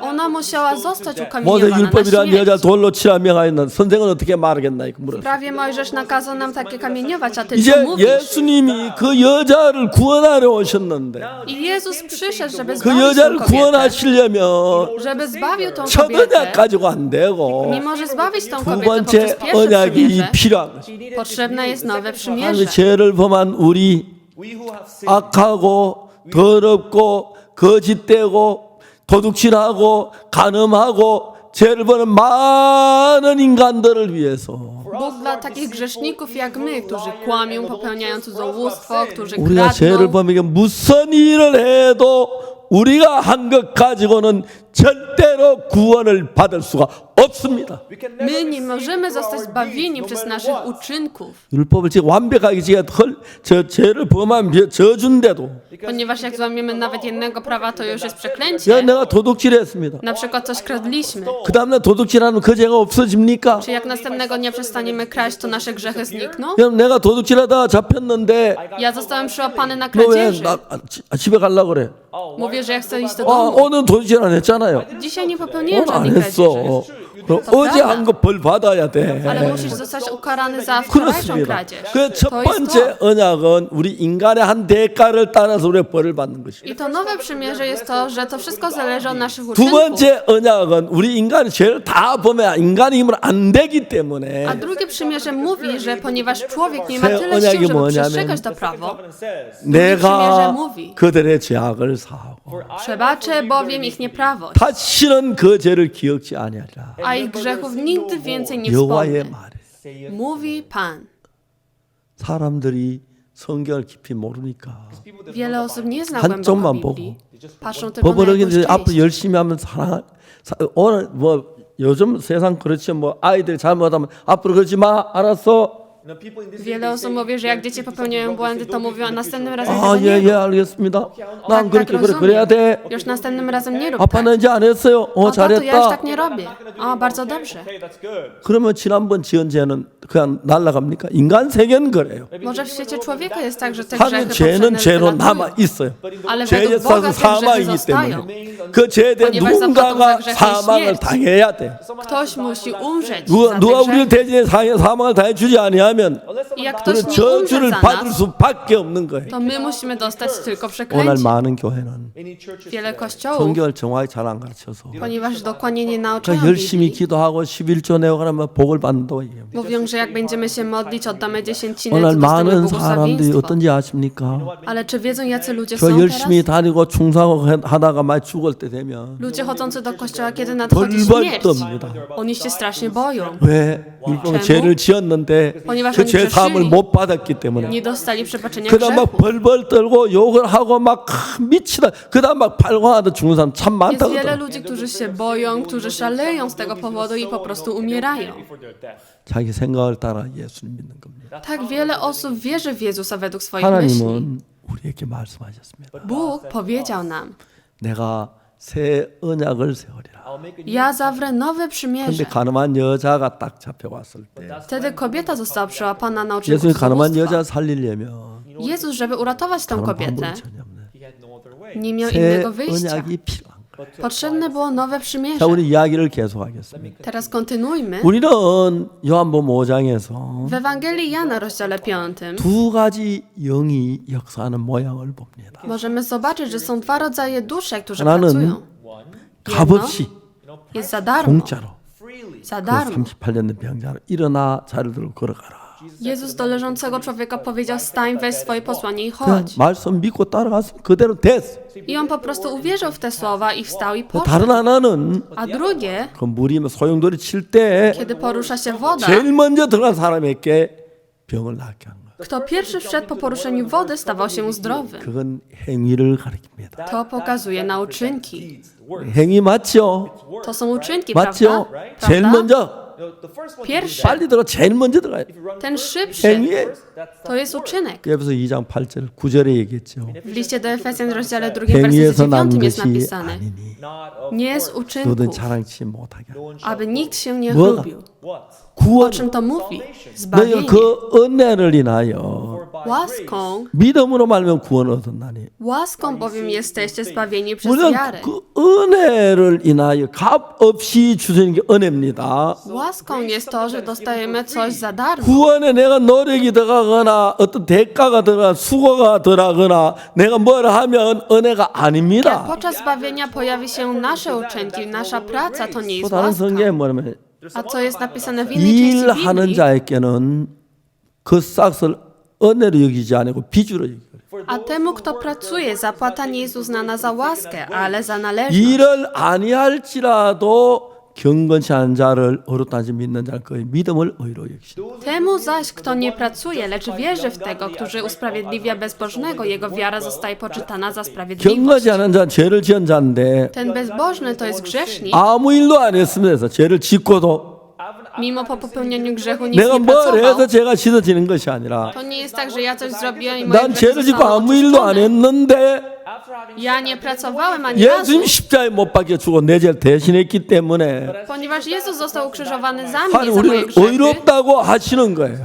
ona musiała zostać 모세 ukamieniowana na 율법이라는 여자 śmierć. 돌로 치라 명하였는 선생은 어떻게 말하겠나 이거 물었어요. Prawie Mojżesz nakazał nam takie kamieniować, a ty co 이제 mówisz? 예수님이 그 여자를 구원하러 오셨는데 I Jezus przyszedł, żeby 그 zbawić 여자를 tę kobietę. 구원하시려면 Żeby zbawił tą 첫 kobietę, 언약 가지고 안 되고 nie może zbawić tą 두 kobietę 번째 poprzez pierwsze 언약이 przymierze. 필요한 거죠. Potrzebne jest nowe 하나님의 przymierze. 죄를 범한 우리 악하고 더럽고 거짓되고 도둑질하고 간음하고 죄를 범한 많은 인간들을 위해서 Bóg dla takich grzeszników jak my, którzy kłamią, popełniają cudzołóstwo, którzy 우리가 죄를 kradną, 범하게 무슨 일을 해도 우리가 한 것 가지고는 절대로 구원을 받을 수가 없습니다. my nie możemy zostać zbawieni przez naszych uczynków. 율법을 지금 완벽하게 지가 저 죄를 범한 저주인데도 Ponieważ jak złamiemy nawet jednego prawa, to już jest 야 przeklęcie. 내가 도둑질했습니다. Na przykład coś kradliśmy. 그 다음날 도둑질하는 그 죄가 없어집니까? Czy jak następnego dnia przestaniemy kraść, to nasze grzechy znikną? 그럼 내가 도둑질하다 잡혔는데 Ja zostałem przyłapany na 너 왜 kradzieży. 집에 가려고 그래? Mówię, że ja chcę iść do 아, domu. 오늘 도둑질 안 했잖아요. Dzisiaj nie popełniłem 오늘 안 żadnej kradzieży. 했어. 그럼 어제 한 거 벌 받아야 돼. Ale musisz zostać ukarany za wczorajszą 그렇습니다. kradzież. 그 첫 To jest 번째 to. 언약은 우리 인간의 한 대가를 따라서 우리가 벌을 받는 것이고 I to nowe przymierze jest to, że to wszystko zależy od naszych 두 uczynków. 번째 언약은 우리 인간이 죄를 다 범해 인간의 힘으로 안 되기 때문에 A drugie przymierze mówi, że ponieważ człowiek nie ma 새 tyle 언약이 sił, żeby 뭐냐면 przestrzegać to prawo, 내가 mówi. 그들의 죄악을 사하고 przebaczę bowiem ich nieprawość, 다시는 그 죄를 기억지 아니하리라. a ich grzechów nigdy więcej nie 여호와의 wspomnę. 말에 Mówi Pan. 사람들이 성경을 깊이 모르니까 Wiele osób nie zna 한쪽만 głęboko Biblii. 보고 Patrzą tylko na 버버럭이들 jakąś 앞으로 część. 열심히 하면 오늘 뭐 요즘 세상 그렇죠. 뭐 아이들이 잘못하면 앞으로 그러지 마. 알았어. Wiele osób mówi, że jak dzieci popełniają błędy, to mówią, a następnym razem 아, tego nie 예, 예, rób. 알겠습니다. 난 Tak, 그렇게 tak, 그래 그래야 rozumiem. 돼. Już następnym razem nie rób 아빠는 tak. 이제 안 했어요. O, tato, ja już 잘했다. tak nie robię. O, bardzo dobrze. 그러면 지난번 지은 죄는 그냥 날아갑니까? 인간 세계는 그래요. Może w świecie człowieka jest tak, że te 하는 grzechy 죄는 poprzednie 죄로 wylatują. 남아 있어요. Ale 죄에 według 있어서 Boga te grzechy 사망이기 zostają. 때문에 그 죄에 대해 ponieważ zapłatą 누군가가 za grzechy 사망을 śmierć. 당해야 돼. Ktoś musi umrzeć 누가 za te 우리를 grzechy. 대신에 사망을 당해주지 아니하면 I jak ktoś 그런 nie umrze 저주를 za 받을 nas, 수밖에 없는 거예요. to my musimy dostać tylko 오늘 przeklęcie. 많은 교회는 Wiele kościołów, 성경을 정확히 잘 안 가르쳐서 ponieważ dokładnie nie nauczają 그러니까 열심히 Biblii, 기도하고 11조 내고 그러면 복을 받는다고 얘기합니다. mówią, że jak będziemy się modlić, oddamy dziesięcinę, 오늘 to dostaniemy 많은 사람들이 błogosławieństwo. 어떤지 아십니까? Ale czy wiedzą, jacy ludzie 저 są 열심히 teraz? 다니고 충성하다가 많이 죽을 때 되면 Ludzie chodzący do kościoła, kiedy nadchodzi 벌벌 śmierć, 떱니다. oni się strasznie boją. 왜? 율법은 czemu? 죄를 지었는데 ponieważ 그 oni 죄 사함을 grzeszyli. 못 받았기 때문에 Nie dostali przebaczenia 그다음 막 grzechu. 벌벌 떨고 욕을 하고 막 미치다. 그다음 막 발광하다 죽는 사람 참 Jest 많다고. wiele ludzi, którzy się boją, którzy szaleją z tego powodu i po prostu umierają. 자기 생각을 따라 예수를 믿는 겁니다. Tak wiele osób wierzy w Jezusa według swoich myśli. 하나님은 우리에게 말씀하셨습니다. Bóg powiedział nam, 내가 새 언약을 세우리라. ja zawrę nowe 근데 przymierze. 가늠한 여자가 딱 잡혀왔을 때 Wtedy kobieta została przyłapana na uczynku 예수님 가늠한 cudzołóstwa. 여자 살리려면 Jezus, żeby uratować tę 다른 kobietę, 방법이 전혀 없네. nie miał 새 innego wyjścia. 언약이 필요한 거예요. Potrzebne było nowe przymierze. 자, 우리 이야기를 계속하겠습니다. Teraz kontynuujmy. 우리는 요한복음 5장에서 W Ewangelii Jana, rozdziale 5, 두 가지 영이 역사하는 모양을 봅니다. możemy zobaczyć, że są dwa rodzaje duszek, którzy 하나는 pracują. 값없이 Jest za darmo. 공짜로 Za 그 darmo. 38년 된 병자를 일어나 자리를 들고 걸어가라. Jezus do leżącego człowieka powiedział, stań, weź swoje posłanie i 그냥 chodź. 말씀 믿고 따라갔으면 그대로 됐어. I on po prostu uwierzył w te słowa i wstał i 또 poszedł. 다른 하나는 A drugie, 그 물이 소용돌이 칠 때 kiedy porusza się woda, 제일 먼저 들어간 사람에게 병을 낫게 한 거예요. Kto pierwszy wszedł po poruszeniu wody, stawał się zdrowym. 그건 행위를 가리킵니다. To pokazuje na uczynki. 행위 맞죠? To są uczynki, 맞죠? prawda? 제일 먼저 Pierwszy, 빨리 들어 제일 먼저 들어가요. ten szybszy, 행위에 to jest uczynek. 에베소 2장 8절 9절에 얘기했죠. W liście do Efezjan, rozdziale 2, wersecie 행위에서 난 9 jest 것이 napisane. 아니니 Nie z 너든 uczynków, 자랑치 못하게 하라. aby nikt się nie 뭐가? chlubił. O 구원 czym to mówi? 너희가 Zbawienie. 그 은혜를 인하여 Łaską, 믿음으로 말면 구원 얻었나니 łaską bowiem jesteście zbawieni przez 우리는 wiarę. 그 은혜를 인하여 값 없이 주시는 게 은혜입니다. Łaską jest to, że dostajemy coś za darmo. 구원에 내가 노력이 들어가거나 어떤 대가가 들어가 수고가 들어가거나 내가 뭘 하면 은혜가 Jak 아닙니다. podczas zbawienia pojawi się nasze uczynki, nasza praca, to nie 또 jest 다른 łaska. 성경에 뭐냐면 A co jest napisane w innej części 일하는 Biblii? 자에게는 그 싹을 은혜로 여기지 않고 빚으로 여기고 A temu, kto pracuje, zapłata nie jest uznana za łaskę, ale za należność. 일을 아니할지라도 경건치 않은 자를 어렵다지 믿는 자는 그의 믿음을 의로 여기시다. Temu zaś, kto nie pracuje, lecz wierzy w tego, który usprawiedliwia bezbożnego, jego wiara zostaje poczytana za sprawiedliwość. 경건치 않은 자는 죄를 지은 자인데 Ten bezbożny to jest grzesznik, 아무 일도 안 했습니다. 그래서 죄를 짓고도 mimo po popełnieniu grzechu nic 내가 nie 뭘 pracował. 해서 죄가 씻어지는 것이 아니라 To nie jest tak, że ja coś zrobiłem i moje 난 grzechy 죄를 짓고 zostały 아무 일도 안 oczyszczone. 했는데 Ja nie pracowałem ani razu, 예수님 십자가에 못 박혀 죽어 내 죄를 대신했기 때문에 ponieważ Jezus został ukrzyżowany za 하나님 mnie, za moje 우리를 grzechy. 의롭다고 하시는 거예요.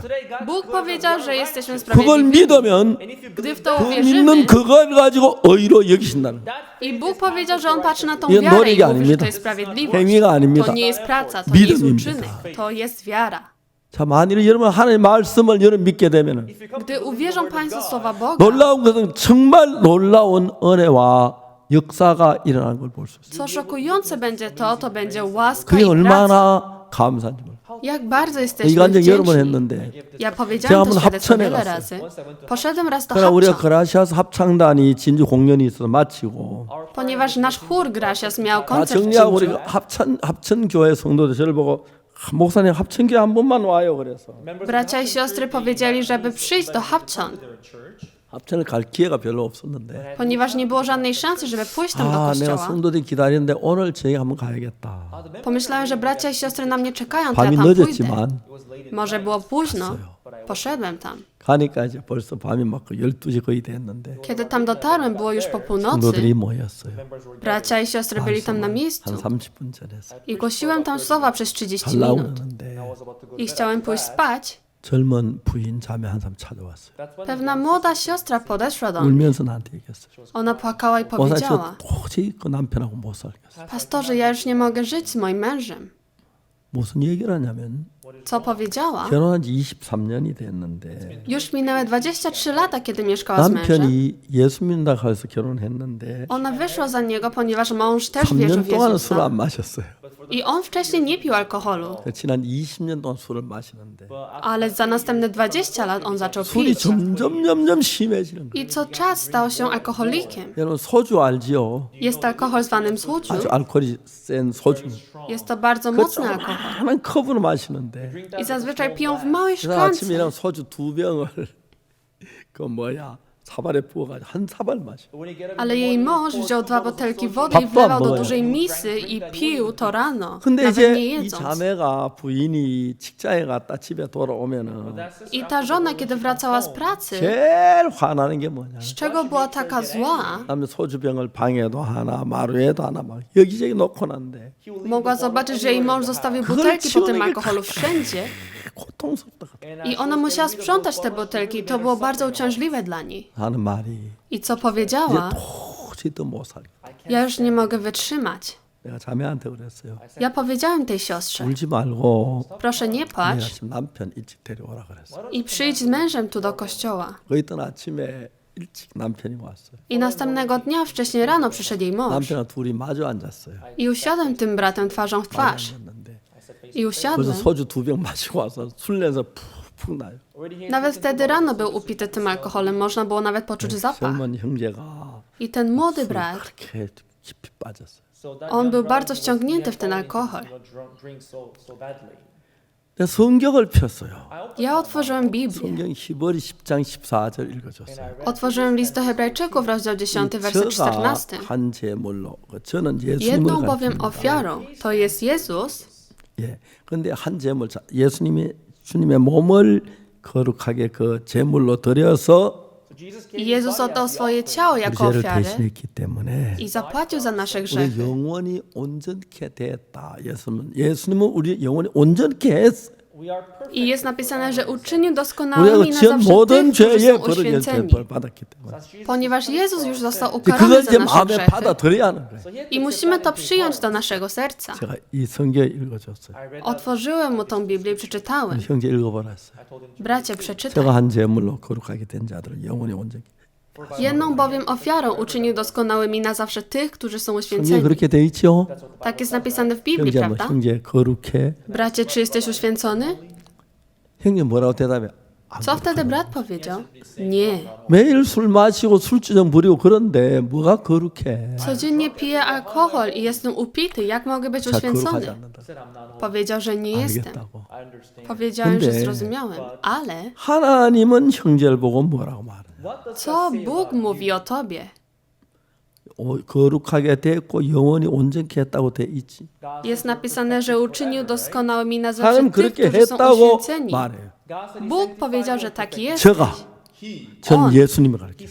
Bóg powiedział, że jesteśmy 그걸 sprawiedliwi. 믿으면 Gdy w to 그 uwierzymy, 믿는 그걸 가지고 의로 여기신다는 거예요. i Bóg powiedział, że On patrzy na tą 이건 wiarę i 노력이 mówi, że 아닙니다. to jest sprawiedliwość. 행위가 아닙니다. To nie jest praca, to nie jest 믿음입니다. uczynek, to jest wiara. 자, 만일 여러분 하나님의 말씀을 여러분 믿게 되면 Gdy uwierzą Państwo słowa Boga, 놀라운 것은 정말 놀라운 은혜와 역사가 일어나는 걸 볼 수 있어요. co szokujące będzie to, to będzie łaska 그게 i praca. 얼마나 감사한지 몰라요. Jak bardzo 이 jesteśmy 간증 여러 번 wdzięczni. 했는데 Ja 제가 powiedziałam to 한번 świadectwo 합천에 wiele 갔어요. razy. Poszedłem raz do 그러나 우리가 Habczan, 그라시아스 합창단이 진주 공연이 있어서 마치고 ponieważ nasz chór Grasias miał 다 koncert w 정리하고 Cincu. 우리가 합천교회 성도들 저를 보고 목사님 합천교회 한 번만 와요 그래서 Bracia i siostry powiedzieli, żeby przyjść do Habczan, 합천을 갈 기회가 별로 없었는데 ponieważ nie było żadnej szansy, żeby pójść tam do 아 내가 kościoła. 성도들이 기다리는데 오늘 저녁에 한번 가야겠다. Pomyślałem, że bracia i siostry na mnie czekają, to ja 밤이 tam pójdę. 늦었지만 Może było późno. Poszedłem tam. 가니까 이제 벌써 밤이 막 12시 거의 됐는데 Kiedy tam dotarłem, było już po północy. 성도들이 모였어요. Bracia i siostry byli tam na 한 miejscu. 30분 전에서 I głosiłem tam słowa przez 30 가려고 minut. 그러는데 I chciałem pójść spać. 젊은 부인 자매 한 사람 찾아왔어요. Pewna młoda siostra podeszła do mnie. 울면서 나한테 얘기했어요. Ona płakała i 목사 powiedziała: 저 도저히 그 남편하고 못 살겠어요. Pastorze, ja już nie mogę żyć z moim mężem. 무슨 얘기를 하냐면 Co powiedziała? 결혼한 지 23년이 됐는데 Już minęły 23 lata, kiedy mieszkała z mężem. 남편이 예수 믿는다고 해서 결혼했는데 Ona wyszła za niego, ponieważ mąż też wierzył 3년 w 동안은 술 Jezusa. 안 마셨어요. I on wcześniej nie pił alkoholu. 지난 20년 동안 술을 마시는데 Ale za następne 20 lat on zaczął 술이 pić. 점점 심해지는 거예요. I co czas stał się alkoholikiem. 여러분 소주 알지요? Jest alkohol zwanym słodziu. 아주 알코올이 센 소주. Jest to bardzo mocny alkohol. 하나는 컵으로 마시는데 I zazwyczaj piją w małej 그래서 아침에 szklance. 일어나면 소주 2병을 그 사발에 부어가지고 한 사발 마셔. Ale jej mąż wziął 2 butelki wody i 밥도 안 wlewał do 먹어요. dużej misy i pił to rano, 근데 nawet 이제 nie 이 jedząc. 자매가 부인이 직장에 갔다 집에 돌아오면은 I ta żona, kiedy wracała z pracy, 제일 화나는 게 뭐냐? z czego była taka zła, 남의 소주병을 방에도 하나 마루에도 하나 막 여기저기 놓고 난데 mogła zobaczyć, że jej mąż zostawił 그걸 butelki po tym 치우는 게 alkoholu wszędzie 고통스럽다. i ona musiała sprzątać te butelki i to było bardzo uciążliwe dla niej. 하는 말이 I co 이제 powiedziała? 도저히 더 못 살겠다. Ja już nie mogę wytrzymać. 내가 자매한테 그랬어요. Ja powiedziałem tej siostrze, 울지 말고 proszę nie 내일 płacz 아침 남편 일찍 데려오라 그랬어. i przyjdź z mężem tu do kościoła. 그 있던 아침에 일찍 남편이 왔어요. I następnego dnia wcześniej rano przyszedł jej mąż. 남편과 둘이 마주 앉았어요. I usiadłem tym bratem twarzą w twarz. 앉았는데 I 벌써 usiadłem. 소주 2병 마시고 와서 술 내서 푹푹 나요. Nawet wtedy rano był upity tym alkoholem, można było nawet poczuć zapach. 젊은 형제가 I ten młody brat, 그렇게 깊이 빠졌어요. on był bardzo wciągnięty w ten alkohol. 내가 성경을 폈어요. Ja otworzyłem Biblię. 성경 히브리 10장 14절 읽어줬어요. Otworzyłem list do Hebrajczyków, rozdział 10, werset 저가 14. 한 제물로 저는 예수님을 Jedną bowiem 가리킵니다. ofiarą to jest Jezus, 예. 그런데 한 제물 예수님이 주님의 몸을 거룩하게 그 제물로 드려서 i Jezus oddał swoje ciało 우리 jako 죄를 ofiarę 대신했기 때문에 i zapłacił za nasze 우리 grzechy. 영원히 온전케 됐다. 예수님은 우리 영원히 온전케 했어. I jest napisane, że uczynił 우리가 doskonałymi na 지은 zawsze 모든 tych, którzy 죄의 są 벌을 이렇게 uświęceni. 벌 받았기 때문에 Ponieważ Jezus już został 그걸 ukarany za 이제 nasze 마음에 grzechy 받아들여야 하는 거예요. i musimy to przyjąć do naszego serca. 제가 이 성경 읽어줬어요. Otworzyłem mu tą Biblię i przeczytałem. 형제 읽어보라 했어요. Bracie, przeczytaj. 제가 한 제물로 거룩하게 된 자들은 영원히 온전히. Jedną bowiem ofiarą uczynił doskonałymi na zawsze tych, którzy są 성경에 uświęceni. 그렇게 돼 있죠. Tak jest napisane w Biblii, 형제 뭐 prawda? 형제 거룩해. Bracie, czy jesteś uświęcony? 형제 뭐라고 대답해? Co wtedy brat powiedział? Nie. 매일 술 마시고 술주정 부리고 그런데 뭐가 거룩해? Codziennie piję alkohol i jestem upity. Jak mogę być 자 거룩하지 uświęcony? 않는다. Powiedział, że nie jestem. 알겠다고. Powiedziałem, że 근데- zrozumiałem. Ale 하나님은 형제를 보고 뭐라고 말해요? co Bóg mówi o tobie? 거룩하게 됐고 영원히 온전케 했다고 돼 있지. Jest napisane, że uczynił doskonałymi na zawsze 하나님 tych, 그렇게 którzy są 했다고 uświęceni. 말해요. Bóg powiedział, że tak jest. 제가 전 On. 예수님을 가르쳐요.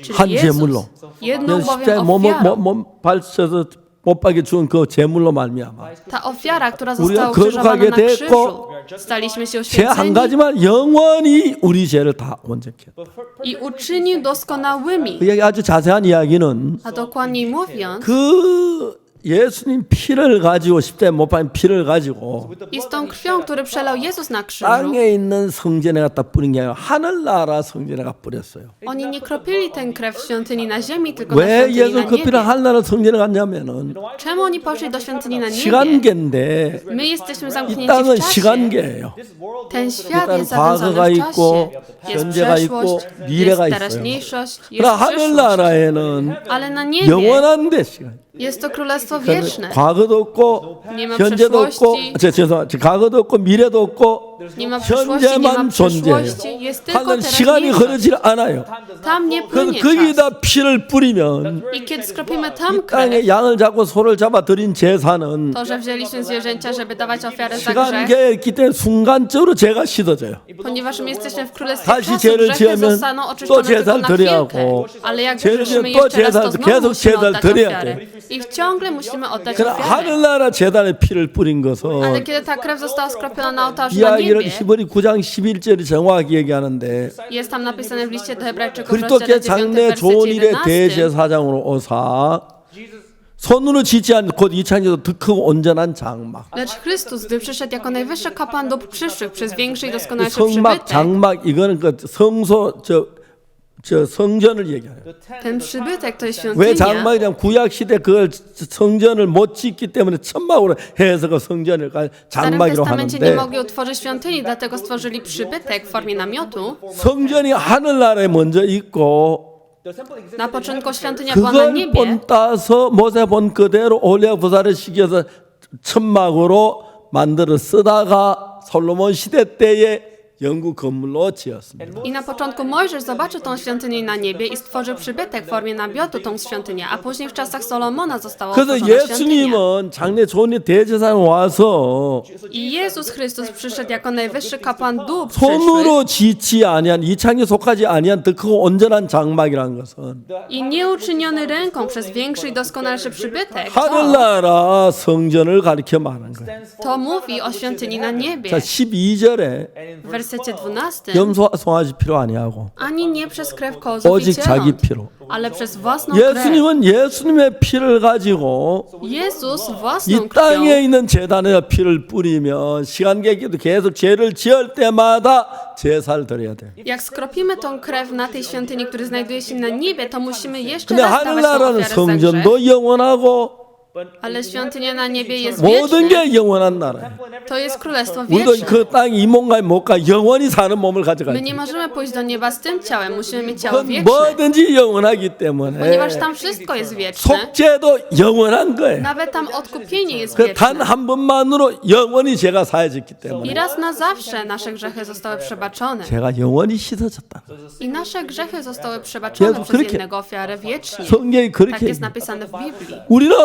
Czyli 한 Jezus. 제물로. Jedną bowiem 십자가에 ofiarą. 몸 발쳐서 못 박여 죽은 그 제물로 말미암아. Ta ofiara, która 우리가 została ukrzyżowana 거룩하게 na krzyżu. 됐고 Staliśmy się 죄 한 uświęceni 가지만 영원히 우리 죄를 다 온전케 했다. i uczynił doskonałymi. 그 이야기 아주 자세한 이야기는 A dokładniej mówiąc, 그 예수님 피를 가지고 십자가에 못 박힌 피를 가지고 i z tą krwią, który przelał Jezus na krzyżu, 땅에 있는 성전에 갖다 뿌린 게 아니라 하늘나라 성전에 갖다 뿌렸어요. oni nie kropili tę krew w świątyni na ziemi, tylko na 왜 świątyni na 예수 그 피를 niebie. 하늘나라 성전에 갔냐면은 Czemu oni poszli do świątyni na niebie? 시간계인데 My jesteśmy 이 zamknięci 땅은 w czasie. 시간계예요. Ten świat jest 과거가 zawiązany w 있고 czasie. Jest 현재가 przeszłość, 있고 미래가 jest 있어요. teraźniejszość, jest 그러나 przyszłość. 하늘나라에는 Ale na niebie 영원한데 시간. jest to królestwo wieczne. 과거도 없고 Nie ma 현재도 없고 przeszłości, 죄송합니다. 과거도 없고 미래도 없고 nie ma przyszłości, nie ma 현재만 존재해요. przyszłości, jest tylko 하늘 시간이 teraźniejszość. 흐르질 않아요. Tam nie 그래서 płynie czas. 거기다 피를 뿌리면 I kiedy skropimy tam 이 땅에 krew, 양을 잡고 소를 잡아 드린 제사는 to, że wzięliśmy zwierzęcia, żeby dawać ofiarę za grzech, 시간계에 있기 때문에 순간적으로 죄가 씻어져요. ponieważ my jesteśmy w królestwie 다시 czasu, 죄를 grzechy 지으면 zostaną 또 oczyszczone tylko 제사를 na 드려야 chwilkę. 하고 Ale jak 죄를 grzeszymy 지으면 또 jeszcze raz, to 제사를 znowu 계속 musimy 제사를 oddać 드려야 ofiarę. 돼. I ciągle musimy oddać 그러나 ofiarę. 하늘나라 제단에 피를 뿌린 것은 Ale kiedy ta krew została skropiona na ołtarzu na 이야기를 niebie, 히브리 9장 11절이 정확히 얘기하는데 jest tam napisane w liście do Hebrajczyków, 그리스도께 rozdziale 9, 장래 좋은 wersecie 일의 11. 대제사장으로 오사 손으로 짓지 않고 곧 이창에도 더 크고 온전한 장막 Lecz Chrystus, gdy przyszedł jako najwyższy kapłan dóbr przyszłych przez większy i 그 doskonalszy 성막 przybytek, 장막 이거는 그 성소 저 성전을 얘기해요. ten przybytek to jest 왜 świątynia. 장막이냐면 구약 시대 그걸 성전을 못 짓기 때문에 천막으로 해서 그 성전을 W Starym 장막으로 Testamencie nie 하는데 mogli utworzyć świątyni, dlatego stworzyli przybytek w formie namiotu. 성전이 하늘나라에 먼저 있고 Na początku świątynia była na 그걸 niebie, 본따서 모세 본 그대로 올리아 부사를 시켜서 천막으로 만들어 쓰다가 솔로몬 시대 때에 영구 건물로 지었습니다. i na początku Mojżesz zobaczył tą świątynię na niebie i stworzył przybytek w formie namiotu tą świątynię, a później w czasach Solomona została 그래서 utworzona świątynia. 예수님은 장래 좋은 일 대제사장 와서 I Jezus Chrystus przyszedł jako najwyższy kapłan dóbr 손으로 przyszłych 짓지 아니한 이 창에 속하지 아니한 더 크고 온전한 장막이라는 것은 i nieuczyniony ręką przez większy i doskonalszy przybytek. 하늘나라 성전을 가리켜 말하는 거예요. To mówi o świątyni na niebie. 자 12절에 W wersecie 12 염소 송아지 필요 아니하고 ani nie przez krew kozów i 오직 자기 cieląt, 피로 ale przez własną krew. 예수님은 예수님의 피를 가지고 Jezus 이 własną 땅에 krwią 있는 제단에 피를 뿌리면 시간계기도 계속 죄를 지을 때마다 제사를 드려야 돼. jak skropimy tą krew na tej świątyni, która znajduje się na niebie, to musimy jeszcze 근데 raz dawać tą 하늘나라는 ofiarę za grzech. 성전도 영원하고 Ale świątynia na niebie jest 모든 wieczna. 게 영원한 나라예요. To jest królestwo 우리도 wieczne. 그 땅 이 몸과 못 가 영원히 사는 몸을 가져가야 My 돼. nie możemy pójść do nieba z tym ciałem, musimy mieć ciało 그건 wieczne. 뭐든지 영원하기 때문에 Ponieważ tam wszystko jest wieczne, 속죄도 영원한 거예요. nawet tam odkupienie jest 그 단 wieczne. 한 번만으로 영원히 죄가 사해졌기 I 때문에 raz na zawsze nasze grzechy zostały przebaczone. 죄가 영원히 씻어졌다. I nasze grzechy zostały przebaczone Jezu, przez 그렇게- jednego ofiarę wiecznie. 성경이 Tak 그렇게 jest napisane w Biblii. 우리는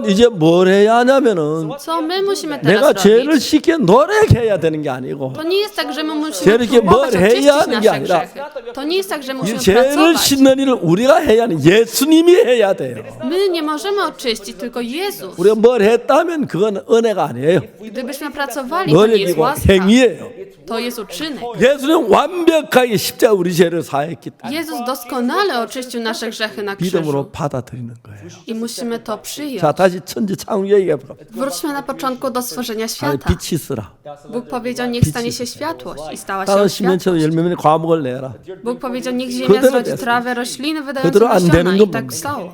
이제 뭘 해야 하냐면은 Co my musimy 내가 teraz 죄를 robić? 쉽게 노력해야 되는 게 아니고 To nie jest tak, że my musimy 죄를 próbować 뭘 해야 oczyścić 하는 게 nasze 아니라 grzechy. To nie jest tak, że 이 musimy 죄를 pracować. 씻는 일을 우리가 해야 하는 예수님이 해야 돼요. My nie możemy oczyścić, tylko Jezus. 우리가 뭘 했다면 그건 은혜가 아니에요. Gdybyśmy pracowali, to nie jest 노력이고 łaska. 행위예요. To jest uczynek. 예수는 완벽하게 십자가 우리 죄를 사했기 때문에 Jezus doskonale oczyścił nasze grzechy na krzyżu. 믿음으로 받아들이는 거예요. I musimy to przyjąć. 자, 다시 천지 창조 얘기해 봅시다. Wróćmy na początku do stworzenia 아니, świata. 빛이 있으라. Bóg powiedział, niech stanie się światłość i stała 땅은 się 시면체로 światłość. 열매맺는 과목을 내라. Bóg powiedział, niech ziemia 그대로 zrodzi 됐어요. trawę, rośliny wydające 그대로 안 nasiona 되는 i 건 tak 뭡니까? stało.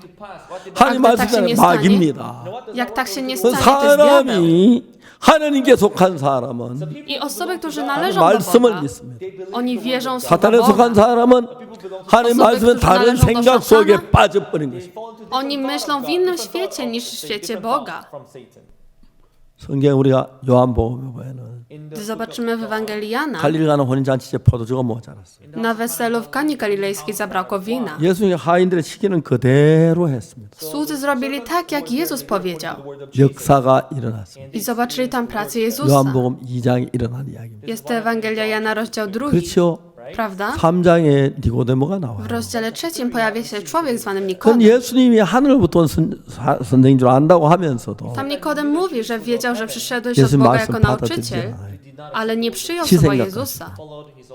하나님 아, 딱 się nie 말씀은 stanie? 마귀입니다. Jak tak się nie 그 stanie, to jest diabeł. 사람이 하나님께 속한 사람은 I osoby, którzy należą do 말씀을 Boga, 믿습니다. oni wierzą w słowa 사탄에 속한 Boga. 사람은 하나님 osoby, 말씀은 którzy 다른 należą do 생각 속에 szatana, 빠져버린 것입니다. Oni myślą w innym świecie niż w świecie Boga. 성경 우리가 요한복음에 보면은 Gdy zobaczymy w Ewangelii Jana, 갈릴 가는 혼인잔치에 포도주가 모자랐어요. na weselu w Kani Galilejskiej zabrakło wina. 예수님이 하인들의 시키는 그대로 했습니다. Słudzy zrobili tak, jak Jezus powiedział. 역사가 일어났습니다. I zobaczyli tam pracę Jezusa. 요한복음 2장에 일어난 이야기입니다. Jest to Ewangelia Jana, rozdział 2, 그렇죠? prawda? 3장에 니고데모가 W 나와요. rozdziale 3 pojawia się człowiek zwany 그건 Nikodem. 예수님이 하늘부터 온 선생인 줄 안다고 하면서도 Tam Nikodem mówi, że wiedział, że przyszedłeś od 예수 Boga 말씀 jako 받아들이지 nauczyciel, 않아요. ale nie przyjął 지 słowa 생각까지. Jezusa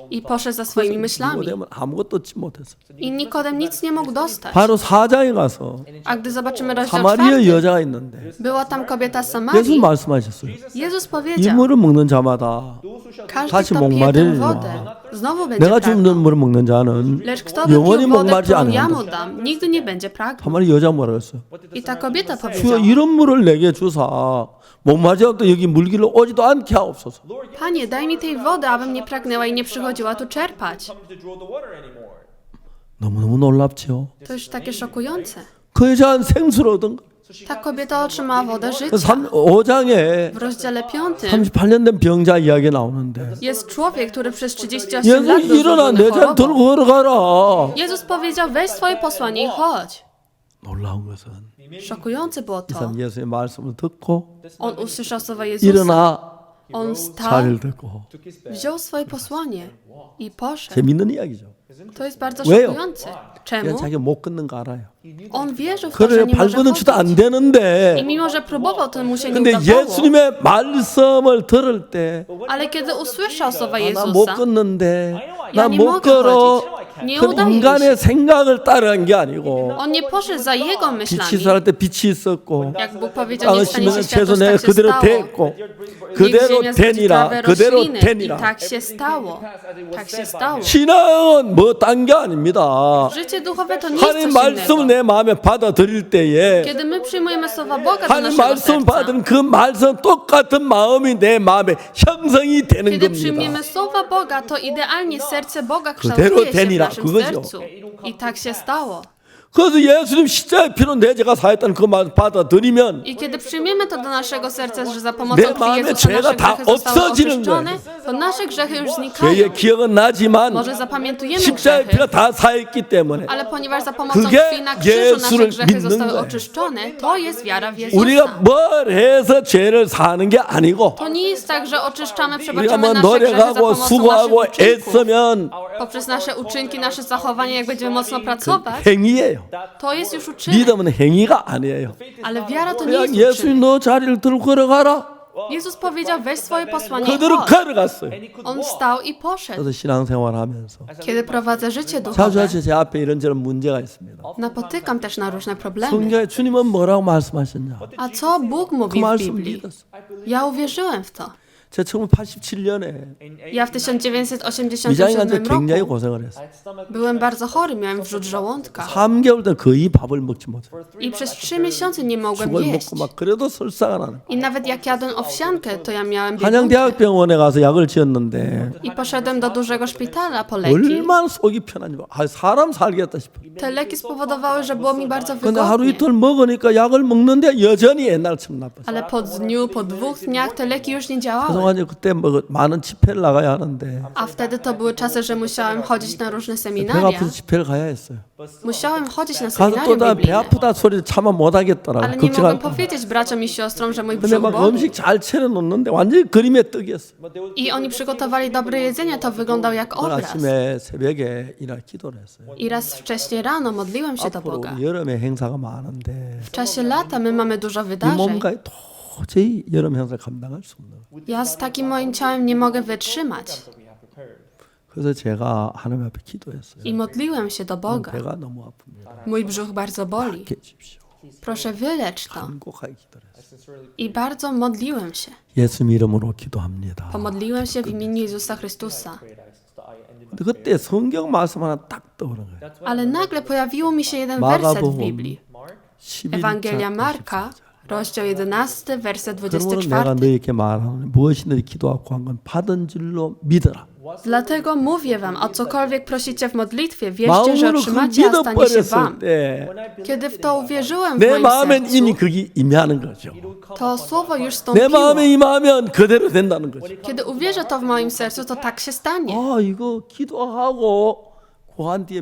i poszedł za swoimi myślami. 니고데모는 아무것도 얻지 못했어요. I Nikodem nic nie mógł dostać. 바로 4장에 가서 A gdy zobaczymy rozdział 사마리아 4, 여자가 있는데 była tam kobieta z 예수 Samarii. 말씀하셨어요. Jezus 이 powiedział, 물을 먹는 자마다 każdy, 다시 kto pije tę 목마르리라. wodę, znowu będzie 내가 pragnął. 주는 물을 먹는 자는 Lecz kto 영원히 wypił wodę, 목마르지 którą ja mu 않는다. dam, nigdy nie będzie pragnął. 사마리아 여자가 뭐라 그랬어요? I ta kobieta 주여 powiedziała, 이런 물을 내게 주사 목마르지 않도 여기 물길로 오지도 않게 하옵소서. Panie, daj mi tej wody, abym nie pragnęła i nie przychodziła tu czerpać. 너무너무 놀랍죠. To już takie szokujące. 그 여자는 생수를 얻은 거예요. Ta kobieta otrzymała wodę życia. 5장에 W rozdziale 5 38년 된 병자 이야기 나오는데 jest człowiek, który przez 38 예수 lat był 일어나 złożony 내 잔 chorobą. 들고 걸어가라. Jezus powiedział, weź swoje posłanie i chodź. 놀라운 것은 Szokujące było 이 to. 사람 예수의 말씀을 듣고 On usłyszał słowa Jezusa. 일어나 On wstał, 자리를 듣고 wziął swoje posłanie i poszedł. 재밌는 이야기죠. To jest bardzo 왜요? szokujące. 그냥 Czemu? 자기가 못 걷는 거 알아요. On wierzył w to, 그래 że nie może 발버둥 치도 안 chodzić. I 되는데 mimo, że próbował, to mu się nie 근데 udawało. 예수님의 말씀을 들을 때 Ale kiedy usłyszał słowa 나 못 Jezusa, 걷는데 Ja 나 nie 못 mogę 걸어. chodzić. Nie 그 udaje mi 인간의 się. 생각을 따르는 게 아니고 On nie poszedł za jego 빛이 myślami. 살할 때 빛이 있었고 Jak Bóg powiedział, 땅을 niech stanie się 심으면 światło, 채소 내가 tak się 그대로 stało. 됐고 Niech 그대로 ziemia zrodzi 되니라 trawę, 그대로 rośliny. I 되니라 tak się stało. Tak się stało. 신앙은 뭐 딴 게 아닙니다. Życie duchowe to nie jest 하나님 coś 말씀을 innego. 내 마음에 받아들일 때에 Kiedy my przyjmujemy słowa Boga do 하나님 naszego 말씀 serca, 받은 그 말씀 똑같은 마음이 내 마음에 형성이 되는 kiedy 겁니다. przyjmiemy słowa Boga, to idealnie serce Boga 그대로 kształtuje się w 되니라, naszym 그거죠. sercu. I tak się stało. 그래서 예수님 십자가의 피로 내 죄가 사했다는 그 말 받아들이면 I kiedy przyjmiemy to do naszego serca, że za 내 pomocą krwi 마음에 Jezusa 죄가 nasze 다 grzechy zostały 없어지는 oczyszczone, 거예요. to nasze grzechy już znikają. 죄의 기억은 나지만 Może zapamiętujemy 십자가의 grzechy, 피가 다 사했기 때문에 ale ponieważ za pomocą 그게 krwi na krzyżu 예수를 nasze grzechy 믿는 zostały 거예요. oczyszczone, to jest wiara w 우리가 Jezusa. 뭘 해서 죄를 사는 게 아니고 To nie jest tak, że oczyszczamy, 우리가 przebaczamy 뭐 nasze grzechy za 노력하고 pomocą naszych 수고하고 uczynków. 애쓰면 Poprzez nasze uczynki, nasze zachowanie, jak będziemy mocno pracować, 행위예요. to jest już uczynek. 믿음은 행위가 아니에요. Ale wiara to nie 그냥 jest 예수님 uczynek. 너 자리를 들고 걸어가라. Jezus powiedział, weź swoje posłanie i 그대로 chodź. 걸어갔어요. On wstał i poszedł. 저도 신앙생활하면서 Kiedy prowadzę życie 자주 duchowe, 자주 제 앞에 이런저런 문제가 있습니다. napotykam też na różne problemy. 성경에 주님은 뭐라고 말씀하셨냐? A co Bóg 그 mówi w 말씀 Biblii? 믿었어. Ja uwierzyłem w to. 제가 1987년에 Ja w 위장이 1987 굉장히 roku 고생을 했어요. byłem bardzo chory, miałem wrzód żołądka 3개월 동안 거의 밥을 먹지 못해요. i przez 3 miesiące nie mogłem 죽을 jeść. 먹고 막 그래도 설사가 나는. I nawet jak jadłem owsiankę, to ja miałem biegunkę. 한양대학병원에 가서 약을 지었는데 I poszedłem do dużego szpitala po leki. 얼마나 속이 편한지 봐. 아, 사람 살겠다 싶어. Te leki spowodowały, że było mi bardzo 근데 하루 wygodnie. 이틀 먹으니까 약을 먹는데 여전히 옛날처럼 나빴어. Ale po dniu, po 2 dniach te leki już nie działały. 죄송하지 그때 뭐 많은 집회를 나가야 하는데 A wtedy to były czasy, że musiałem chodzić na różne 배가 seminaria. 아파서 집회를 가야 했어요. Musiałem chodzić na 가서 또 seminarium 배 biblijne. 아프다 소리를 참아 못 하겠더라. Ale nie mogłem 걱정할. powiedzieć braciom i siostrom, że mój 근데 brzuch 막 boli. 음식 잘 차려 놓는데 완전히 그림의 떡이었어. I oni przygotowali dobre jedzenie, to wyglądał jak 오늘 obraz. 아침에 새벽에 일어나 기도를 했어요. I raz wcześniej rano modliłem się do 앞으로 Boga. 여름에 행사가 많은데 W czasie lata my mamy dużo 이 wydarzeń. 몸과 도저히 여름 행사를 감당할 수 없는 거예요. Ja z takim moim ciałem nie mogę wytrzymać. 그래서 제가 하나님 앞에 기도했어요. I modliłem się do Boga. 배가 너무 아픕니다. Mój brzuch bardzo boli. 낫게 해주십시오. Proszę wylecz to. 간곡하게 기도를 했어요. I bardzo modliłem się. 예수 이름으로 기도합니다. Pomodliłem się w imieniu Jezusa Chrystusa. 근데 그때 성경 말씀 하나 딱 떠오른 거예요. Ale nagle pojawiło mi się jeden werset w 마가복음 Biblii. 11장 Ewangelia Marka, rozdział 11, werset 그러므로 내가 24. 너희에게 말하는 무엇이 너희 기도하고 구한 건 받은 줄로 믿어라. Dlatego mówię wam, o cokolwiek prosicie w modlitwie, wierzcie, że 마음으로 그 otrzymacie, a stanie się wam. 믿어버렸을 때 내 Kiedy w to uwierzyłem w moim 마음엔 이미 sercu, 그게 임하는 거죠. to słowo już 내 stąpiło. 마음에 임하면 그대로 된다는 거죠. Kiedy uwierzę to w moim sercu, to tak się stanie. 아 이거 기도하고 구한 뒤에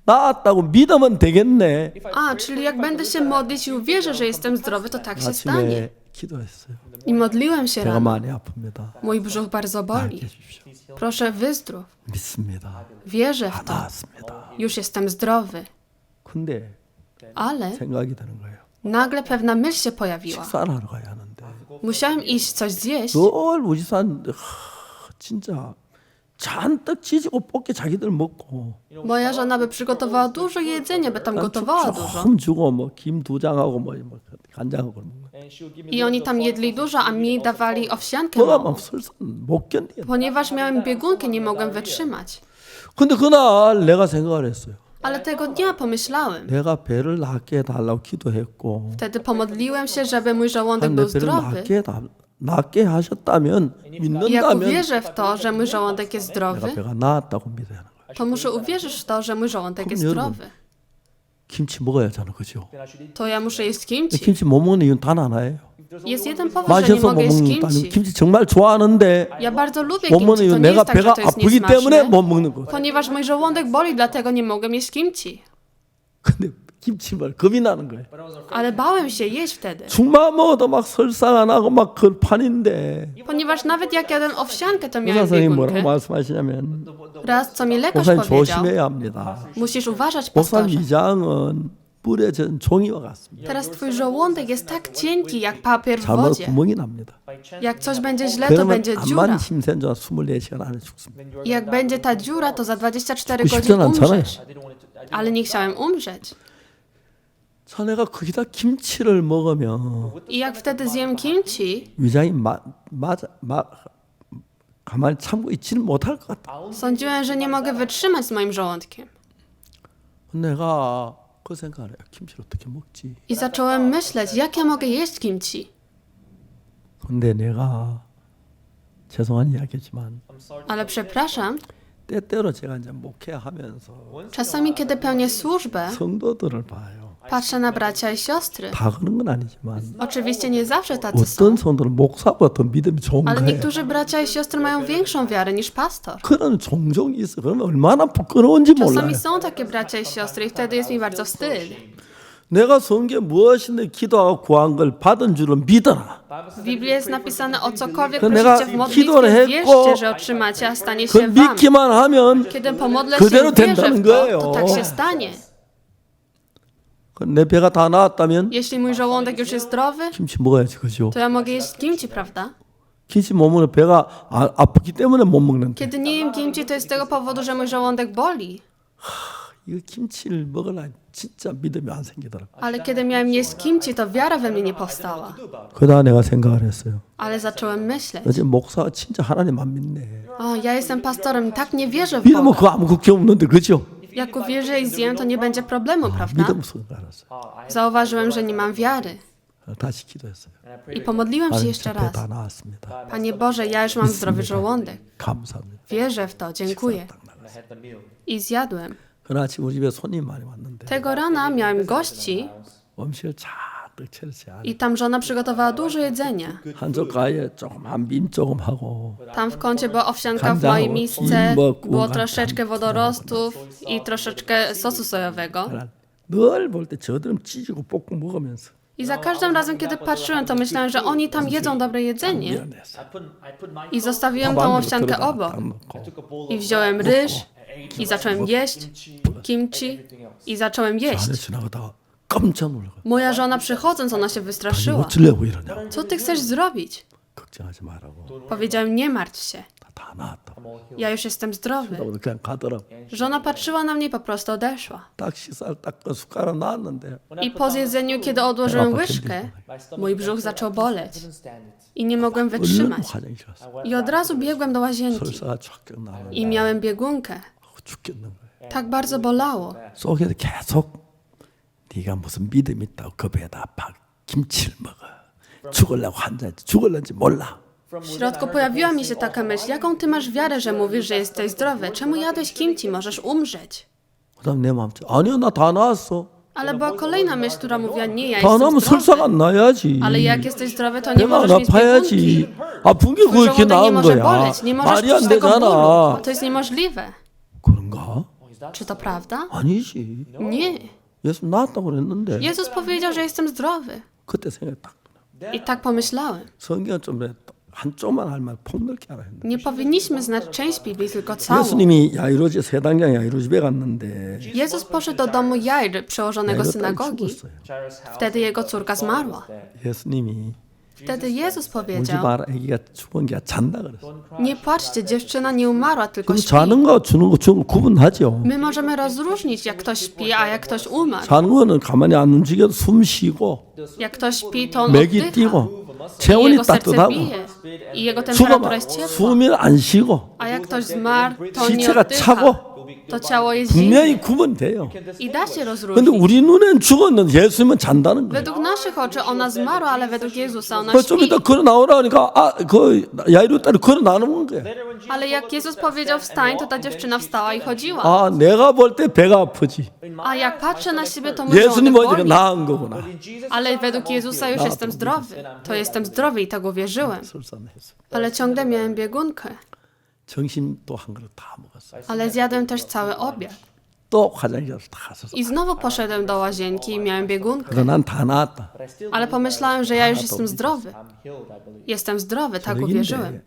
나았다고 믿으면 되겠네. A, czyli jak będę się modlić i uwierzę, że jestem zdrowy, to tak się stanie. 아침에 기도했어요. I modliłem się 배가 rano. 많이 아픕니다. Mój brzuch bardzo 낫게 boli. 해주십시오. Proszę wyzdrów. 믿습니다. Wierzę w to. 나았습니다. Już jestem zdrowy. 근데 Ale 생각이 드는 거예요. nagle pewna myśl się pojawiła. 식사를 하러 가야 하는데 Musiałem iść coś zjeść. 늘 우리 산 진짜 잔뜩 지지고 볶게 자기들 먹고 Moja żona by przygotowała dużo jedzenia, by tam gotowała dużo. 좀 주고 뭐 김 2장하고 뭐 간장하고 먹는 거. I oni tam jedli dużo, a mi dawali owsiankę 뭐가 małą. 막 설사 못 견뎌. Ponieważ miałem biegunkę, nie mogłem wytrzymać. 근데 그날 내가 생각을 했어요. Ale tego dnia pomyślałem. 내가 배를 낫게 해달라고 기도했고 Wtedy pomodliłem się, żeby mój żołądek 내 był 배를 zdrowy. 낫게 하셨다면 I jak 믿는다면 uwierzę w to, że mój żołądek jest 내가 zdrowy, 배가 나았다고 믿어야 하는 거예요. to muszę uwierzyć w to, że mój żołądek jest 여러분, zdrowy. 김치 먹어야 하잖아, 그죠? To ja muszę jeść kimchi. 김치 못 먹는 이유는 단 하나예요. Jest jeden powód, że nie 마셔서 mogę 못 jeść 먹는 거 아니면 kimchi. 김치 정말 좋아하는데 Ja bardzo lubię 못 먹는 kimchi, to 이유는 nie 내가 jest tak, że 배가 to jest 아프기 때문에 niesmaczne. 못 먹는 거예요. Ponieważ mój żołądek boli, dlatego nie mogłem jeść kimchi. 근데 김치를 겁이 나는 거예요. Ale bałem się jeść wtedy. 죽만 먹어도 막 설사가 나고 막 걸판인데 Ponieważ nawet jak jadłem owsiankę, to 의사 miałem 선생님이 뭐라고 biegunkę. 말씀하시냐면 Raz, co mi lekarz 목사님 powiedział, 조심해야 합니다. musisz uważać, 목사님 pastorze. 위장은 뿌려진 종이와 같습니다. Teraz twój żołądek jest tak cienki, jak papier w 잘못 wodzie. 구멍이 납니다. Jak coś będzie źle, to 그러면 będzie dziura. 암만 힘센 자 24시간 안에 죽습니다. I jak będzie ta dziura, to za 24 죽고 godzin 싶지는 않잖아요. umrzesz. Ale nie chciałem umrzeć. 자, 내가 거기다 김치를 먹으면 I jak wtedy zjem kimchi, 위장이 가만히 참고 있지는 못할 것 같다. sądziłem, że nie mogę wytrzymać z moim żołądkiem. 내가 그 생각을 해요. 김치를 어떻게 먹지? I zacząłem myśleć, jak ja mogę jeść kimchi. 근데 내가 죄송한 이야기지만 Ale przepraszam, 때때로 제가 이제 목회하면서 czasami kiedy pełnię służbę, 성도들을 봐요. patrzę na bracia i siostry. 다 그런 건 아니지만 Oczywiście nie zawsze tacy są, 어떤 성도는 목사보다 더 믿음이 좋은 ale 거예요. niektórzy bracia i siostry mają większą wiarę niż pastor. 그런 종종 있어. 그러면 얼마나 부끄러운지 몰라요. Czasami są takie bracia i siostry i wtedy jest mi bardzo wstyd. 내가 성경에 무엇이든 기도하고 구한 걸 받은 줄로 믿어라. W Biblii jest napisane o cokolwiek To 내가 prosicie w 기도를 modlitwie, 했고, wierzcie, że otrzymacie, a stanie 그 się wam. 믿기만 하면 Kiedy pomodlę się 그대로 i wierzę 된다는 w to, 거예요. to tak się stanie. 내 배가 다 나았다면 Jeśli mój żołądek już jest zdrowy, 김치 먹어야지, 그죠? to ja mogę jeść kimchi, prawda? 김치 못 먹으면 배가 아프기 때문에 못 먹는데 Kiedy nie jem kimchi, to jest z tego powodu, że mój żołądek boli. 이거 김치를 먹으려 진짜 믿음이 안 생기더라고. Ale kiedy miałem jeść kimchi, to wiara we mnie nie powstała. 그러다 내가 생각을 했어요. Ale zacząłem myśleć. 어제 목사가 진짜 하나님 안 믿네. O, ja jestem pastorem i tak nie wierzę w 믿으면 Boga. 그거 아무 걱정 없는데 그죠? Jak uwierzę i zjem, to nie będzie problemu, prawda? 믿음 없어서 알았어요. Zauważyłem, że nie mam wiary. 다시 기도했어요. I pomodliłem się jeszcze raz. 다 나왔습니다. Panie Boże, ja już mam zdrowy żołądek. 감사합니다. Wierzę w to, dziękuję. 딱 나갔어요. I zjadłem. 그날 아침 우리 집에 손님 많이 왔는데 Tego rana miałem gości 음식을 잔뜩 차렸어요. i tam żona przygotowała dużo jedzenia. 한쪽 가에 조금 한빈 조금 하고 Tam w kącie była owsianka w mojej misce, było troszeczkę wodorostów i troszeczkę sosu sojowego. 늘 볼 때 저들은 찢고 볶고 먹으면서 I za każdym razem, kiedy patrzyłem, to myślałem, że oni tam jedzą dobre jedzenie. 미안해서 I zostawiłem tą owsiankę obok. I wziąłem ryż i zacząłem jeść kimchi i zacząłem 안에 jeść. 지나가다가 깜짝 놀라고 Moja żona przychodząc, ona się wystraszyła. 어쩌려고 이러냐고 Co ty chcesz zrobić? 걱정하지 말라고 Powiedziałem, nie martw się. 다 나았다. Ja już jestem zdrowy. 그냥 가더라고. Żona patrzyła na mnie i po prostu odeszła. 딱 식사를 딱 숟가락 놨는데 I po zjedzeniu, kiedy odłożyłem łyżkę, mój brzuch zaczął boleć i nie mogłem 얼른 wytrzymać. 화장실 갔어. I od razu biegłem do łazienki 설사가 쫙 나오고 i miałem biegunkę. 죽겠는 거야. Tak bardzo bolało. 속에서 계속 네가 무슨 믿음이 있다고 그 배에다 밥 김치를 먹어. 죽으려고 한잔지 죽을는지 몰라. W środku pojawiła mi się taka myśl, jaką ty masz wiarę, że mówisz, że jesteś zdrowy? Czemu jadłeś kimchi? Możesz umrzeć. 그다음 내 마음 아니야 나 다 나았어. Ale była kolejna myśl, która mówiła, nie, ja 다 나면 jestem 설사가 zdrowy. 안 나야지. Ale jak jesteś zdrowy, to nie 배가 안 możesz mieć biegunki. 아파야지. 아픈 게 Twój 그렇게 żołądek nie 나은 może 거야. boleć, nie możesz 말이 안 czuć tego bólu. 되잖아. To jest niemożliwe. 그런가? Czy to prawda? 아니지. Nie. 예수 나았다고 그랬는데 Jezus powiedział, że jestem zdrowy. 그때 생각이 딱 I tak pomyślałem. 성경 좀 한쪽만 알면 폭넓게 알아야 된다. Nie powinniśmy znać część Biblii, tylko całą. 예수님이 야이로지 세당장 야이로 집에 갔는데 Jezus poszedł do domu Jairy, przełożonego 야이로 딸이 synagogi. 죽었어요. Wtedy jego córka zmarła. 예수님이 Wtedy Jezus 울지 powiedział, 마라 애기가 죽은 게 잔다 그랬어. nie płaczcie, dziewczyna nie umarła, tylko 그럼 śpi. 자는 거 주는 거 주는 거 구분하죠. My możemy rozróżnić, jak ktoś śpi, a jak ktoś umarł. 자는 거는 가만히 안 움직여도 숨 쉬고 Jak ktoś śpi, to on 맥이 oddycha. 뛰고 I 체온이 jego serce 따뜻하고 bije. I jego temperatura jest ciepła. 숨이 안 쉬고 A jak ktoś zmarł, to nie 시체가 oddycha. 차고 To ciało jest zimne. 분명히 구분돼요. I da się 근데 rozróżnić. 우리 눈엔 죽었는데 예수님은 잔다는 거예요. Według naszych oczu ona zmarła, ale według Jezusa ona 좀 śpi. 이따 걸어 나오라 하니까 그 야이로 딸이 걸어 나오는 거야. Ale jak Jezus powiedział wstań, to ta dziewczyna wstała i chodziła. 아 내가 볼 때 배가 아프지. A jak patrzę na siebie, to mój 예수님 żołądek 보니까 boli. 나은 거구나. Ale według Jezusa już jestem zdrowy. To jestem zdrowy i tak uwierzyłem. 설산했어. Ale ciągle miałem biegunkę. 점심도 한 그릇 다 먹었어. Ale zjadłem też cały obiad. 또 화장실 다 가서. I znowu poszedłem do łazienki i miałem biegunkę. 그래서 난 다 나았다. Ale pomyślałem, że ja już jestem zdrowy. Jestem zdrowy, tak uwierzyłem.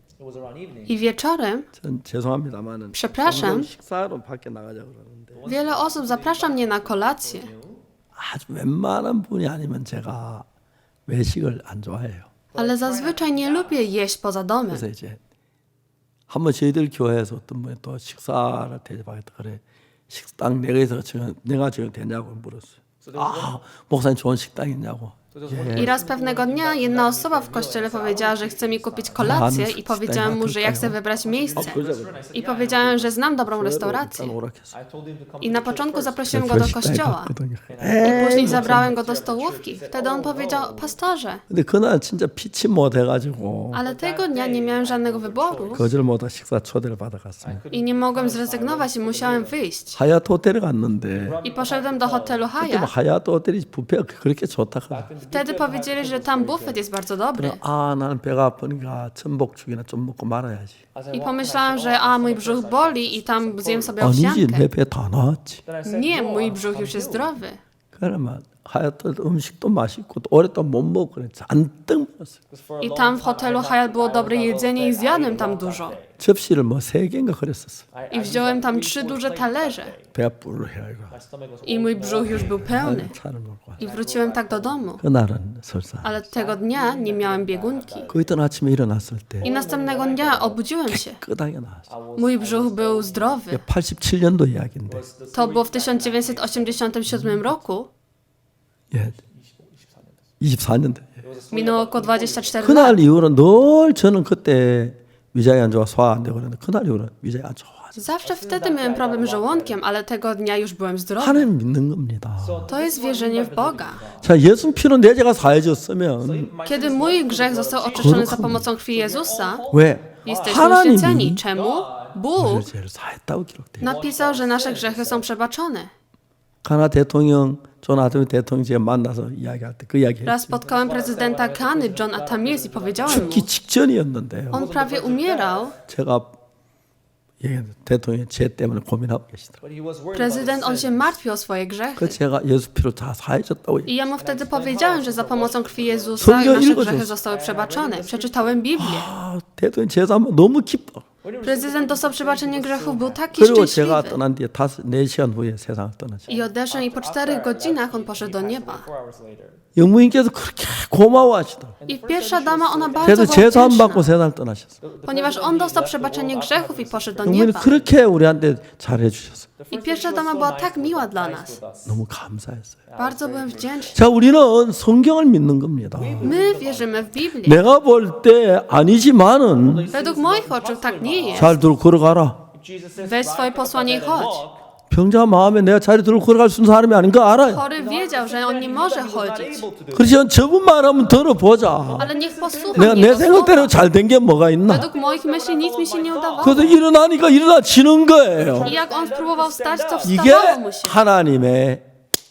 I wieczorem 전 죄송합니다만은 Przepraszam. 식사로 밖에 나가자고 그러는데 wiele osób zaprasza mnie na kolację. 아주 웬만한 분이 아니면 제가 외식을 안 좋아해요. Ale zazwyczaj nie lubię jeść poza domem. 그래서 이제 한번 저희들 교회에서 어떤 분이 또 식사를 대접하겠다 그래. 식당 내가 지금 되냐고 물었어요. 아 목사님 좋은 식당 있냐고. I raz pewnego dnia jedna osoba w kościele powiedziała, że chce mi kupić kolację i powiedziałem mu, że ja chcę wybrać miejsce. I powiedziałem, że znam dobrą restaurację. I na początku zaprosiłem go do kościoła. I później zabrałem go do stołówki. Wtedy on powiedział, pastorze, 근데 그날 진짜 피치 못해가지고 ale tego dnia nie miałem żadnego wyboru 거절 못하 식사 초대를 받아갔어요. i nie mogłem zrezygnować i musiałem wyjść. 하얏트 호텔에 갔는데 I poszedłem do hotelu 그때 뭐 Hyatt. 하얏트 호텔이 뷔페가 그렇게 좋다 그래. Wtedy powiedzieli, że tam bufet jest bardzo dobry. 아 나는 배가 아프니까 전복죽이나 좀 먹고 말아야지. I pomyślałem, że mój brzuch boli i tam zjem sobie 아니지 owsiankę. 내 배 다 나왔지. Nie, mój brzuch już jest zdrowy. 그러면 하얏트 음식도 맛있고 또 오랫동안 못 먹고 그래 잔뜩 먹었어요. I tam w hotelu Hyatt było dobre jedzenie i zjadłem tam dużo. 접시를 뭐 3개인가 그랬었어. I wziąłem tam 3 duże talerze. 배가 불러해가지고 I mój brzuch już był pełny. 차를 먹고 왔어. I wróciłem tak do domu. 그날은 설사. Ale tego dnia nie miałem biegunki. 그 이튿 아침에 일어났을 때 I następnego dnia obudziłem się. 끄덕이 나왔어. Mój brzuch był zdrowy. 87년도 이야기인데. To było w 1987 roku. 예. 24년도. Minęło około 24 lat. 그날 이후로 늘 저는 그때 위장이 안 좋아 소화 안 되고 그랬는데 그날 이후로 위장이 안 좋아. Zawsze wtedy miałem problem z żołądkiem, ale tego dnia już byłem zdrowy. 하나님 믿는 겁니다. To jest wierzenie w Boga. 자, 예수 피로 내 죄가 사해졌으면 Kiedy mój grzech został oczyszczony za pomocą krwi Jezusa, 왜? jesteśmy uświęceni. 하나님이 Czemu? Bóg 우리의 죄를 사했다고 기록돼요. napisał, że nasze grzechy są przebaczone. 가나 대통령 존 아드미 대통령 제가 만나서 이야기할 때 그 이야기 Raz 했어요. spotkałem prezydenta Kany, John Atamils, i powiedziałem mu, 죽기 직전이었는데요. on prawie umierał. 제가 대통령이 죄 때문에 고민하고 계시더라고요. Prezydent, on się martwił o swoje grzechy. 그 제가 예수 피로 다 사해졌다고 I ja mu wtedy powiedziałem, że za pomocą krwi Jezusa nasze grzechy zostały przebaczone. Przeczytałem Biblię. 아, 대통령 제사하면 너무 기뻐. Prezydent dostał przebaczenie grzechów, był taki 그리고 제가 szczęśliwy. 떠난 뒤에 4시간 후에 세상을 떠나죠. I odeszłem i po 4 godzinach on poszedł do nieba. 영무인께서 그렇게 고마워하시더라고요. I pierwsza dama, ona bardzo 그래서 była 제사 안 받고 wdzięczna, 세상을 떠나셨어요. ponieważ on dostał przebaczenie grzechów i poszedł do 영무인은 nieba. 그렇게 우리한테 잘해주셨어요. I pierwsza dama była tak miła dla nas. 너무 감사했어요. Bardzo byłem wdzięczny. 자, 우리는 성경을 믿는 겁니다. My wierzymy w Biblię. 내가 볼 때 아니지만은 Według moich oczu tak nie jest. 잘 들고 걸어가라. Weź swoje posłanie i chodź. 병자 마음에 내가 자리 들고 걸어갈 수 있는 사람이 아닌 거 알아요. Chory wiedział, że on nie może chodzić. 그렇지만 저분 말 한번 들어보자. Ale niech posłucha 내가 mnie 내 do 생각대로 słowa. 잘 된 게 뭐가 있나? Według moich myśli nic mi się nie udawało. 그래서 일어나니까 일어나지는 거예요. I jak on spróbował wstać, to 이게 wstawało mu się. 하나님의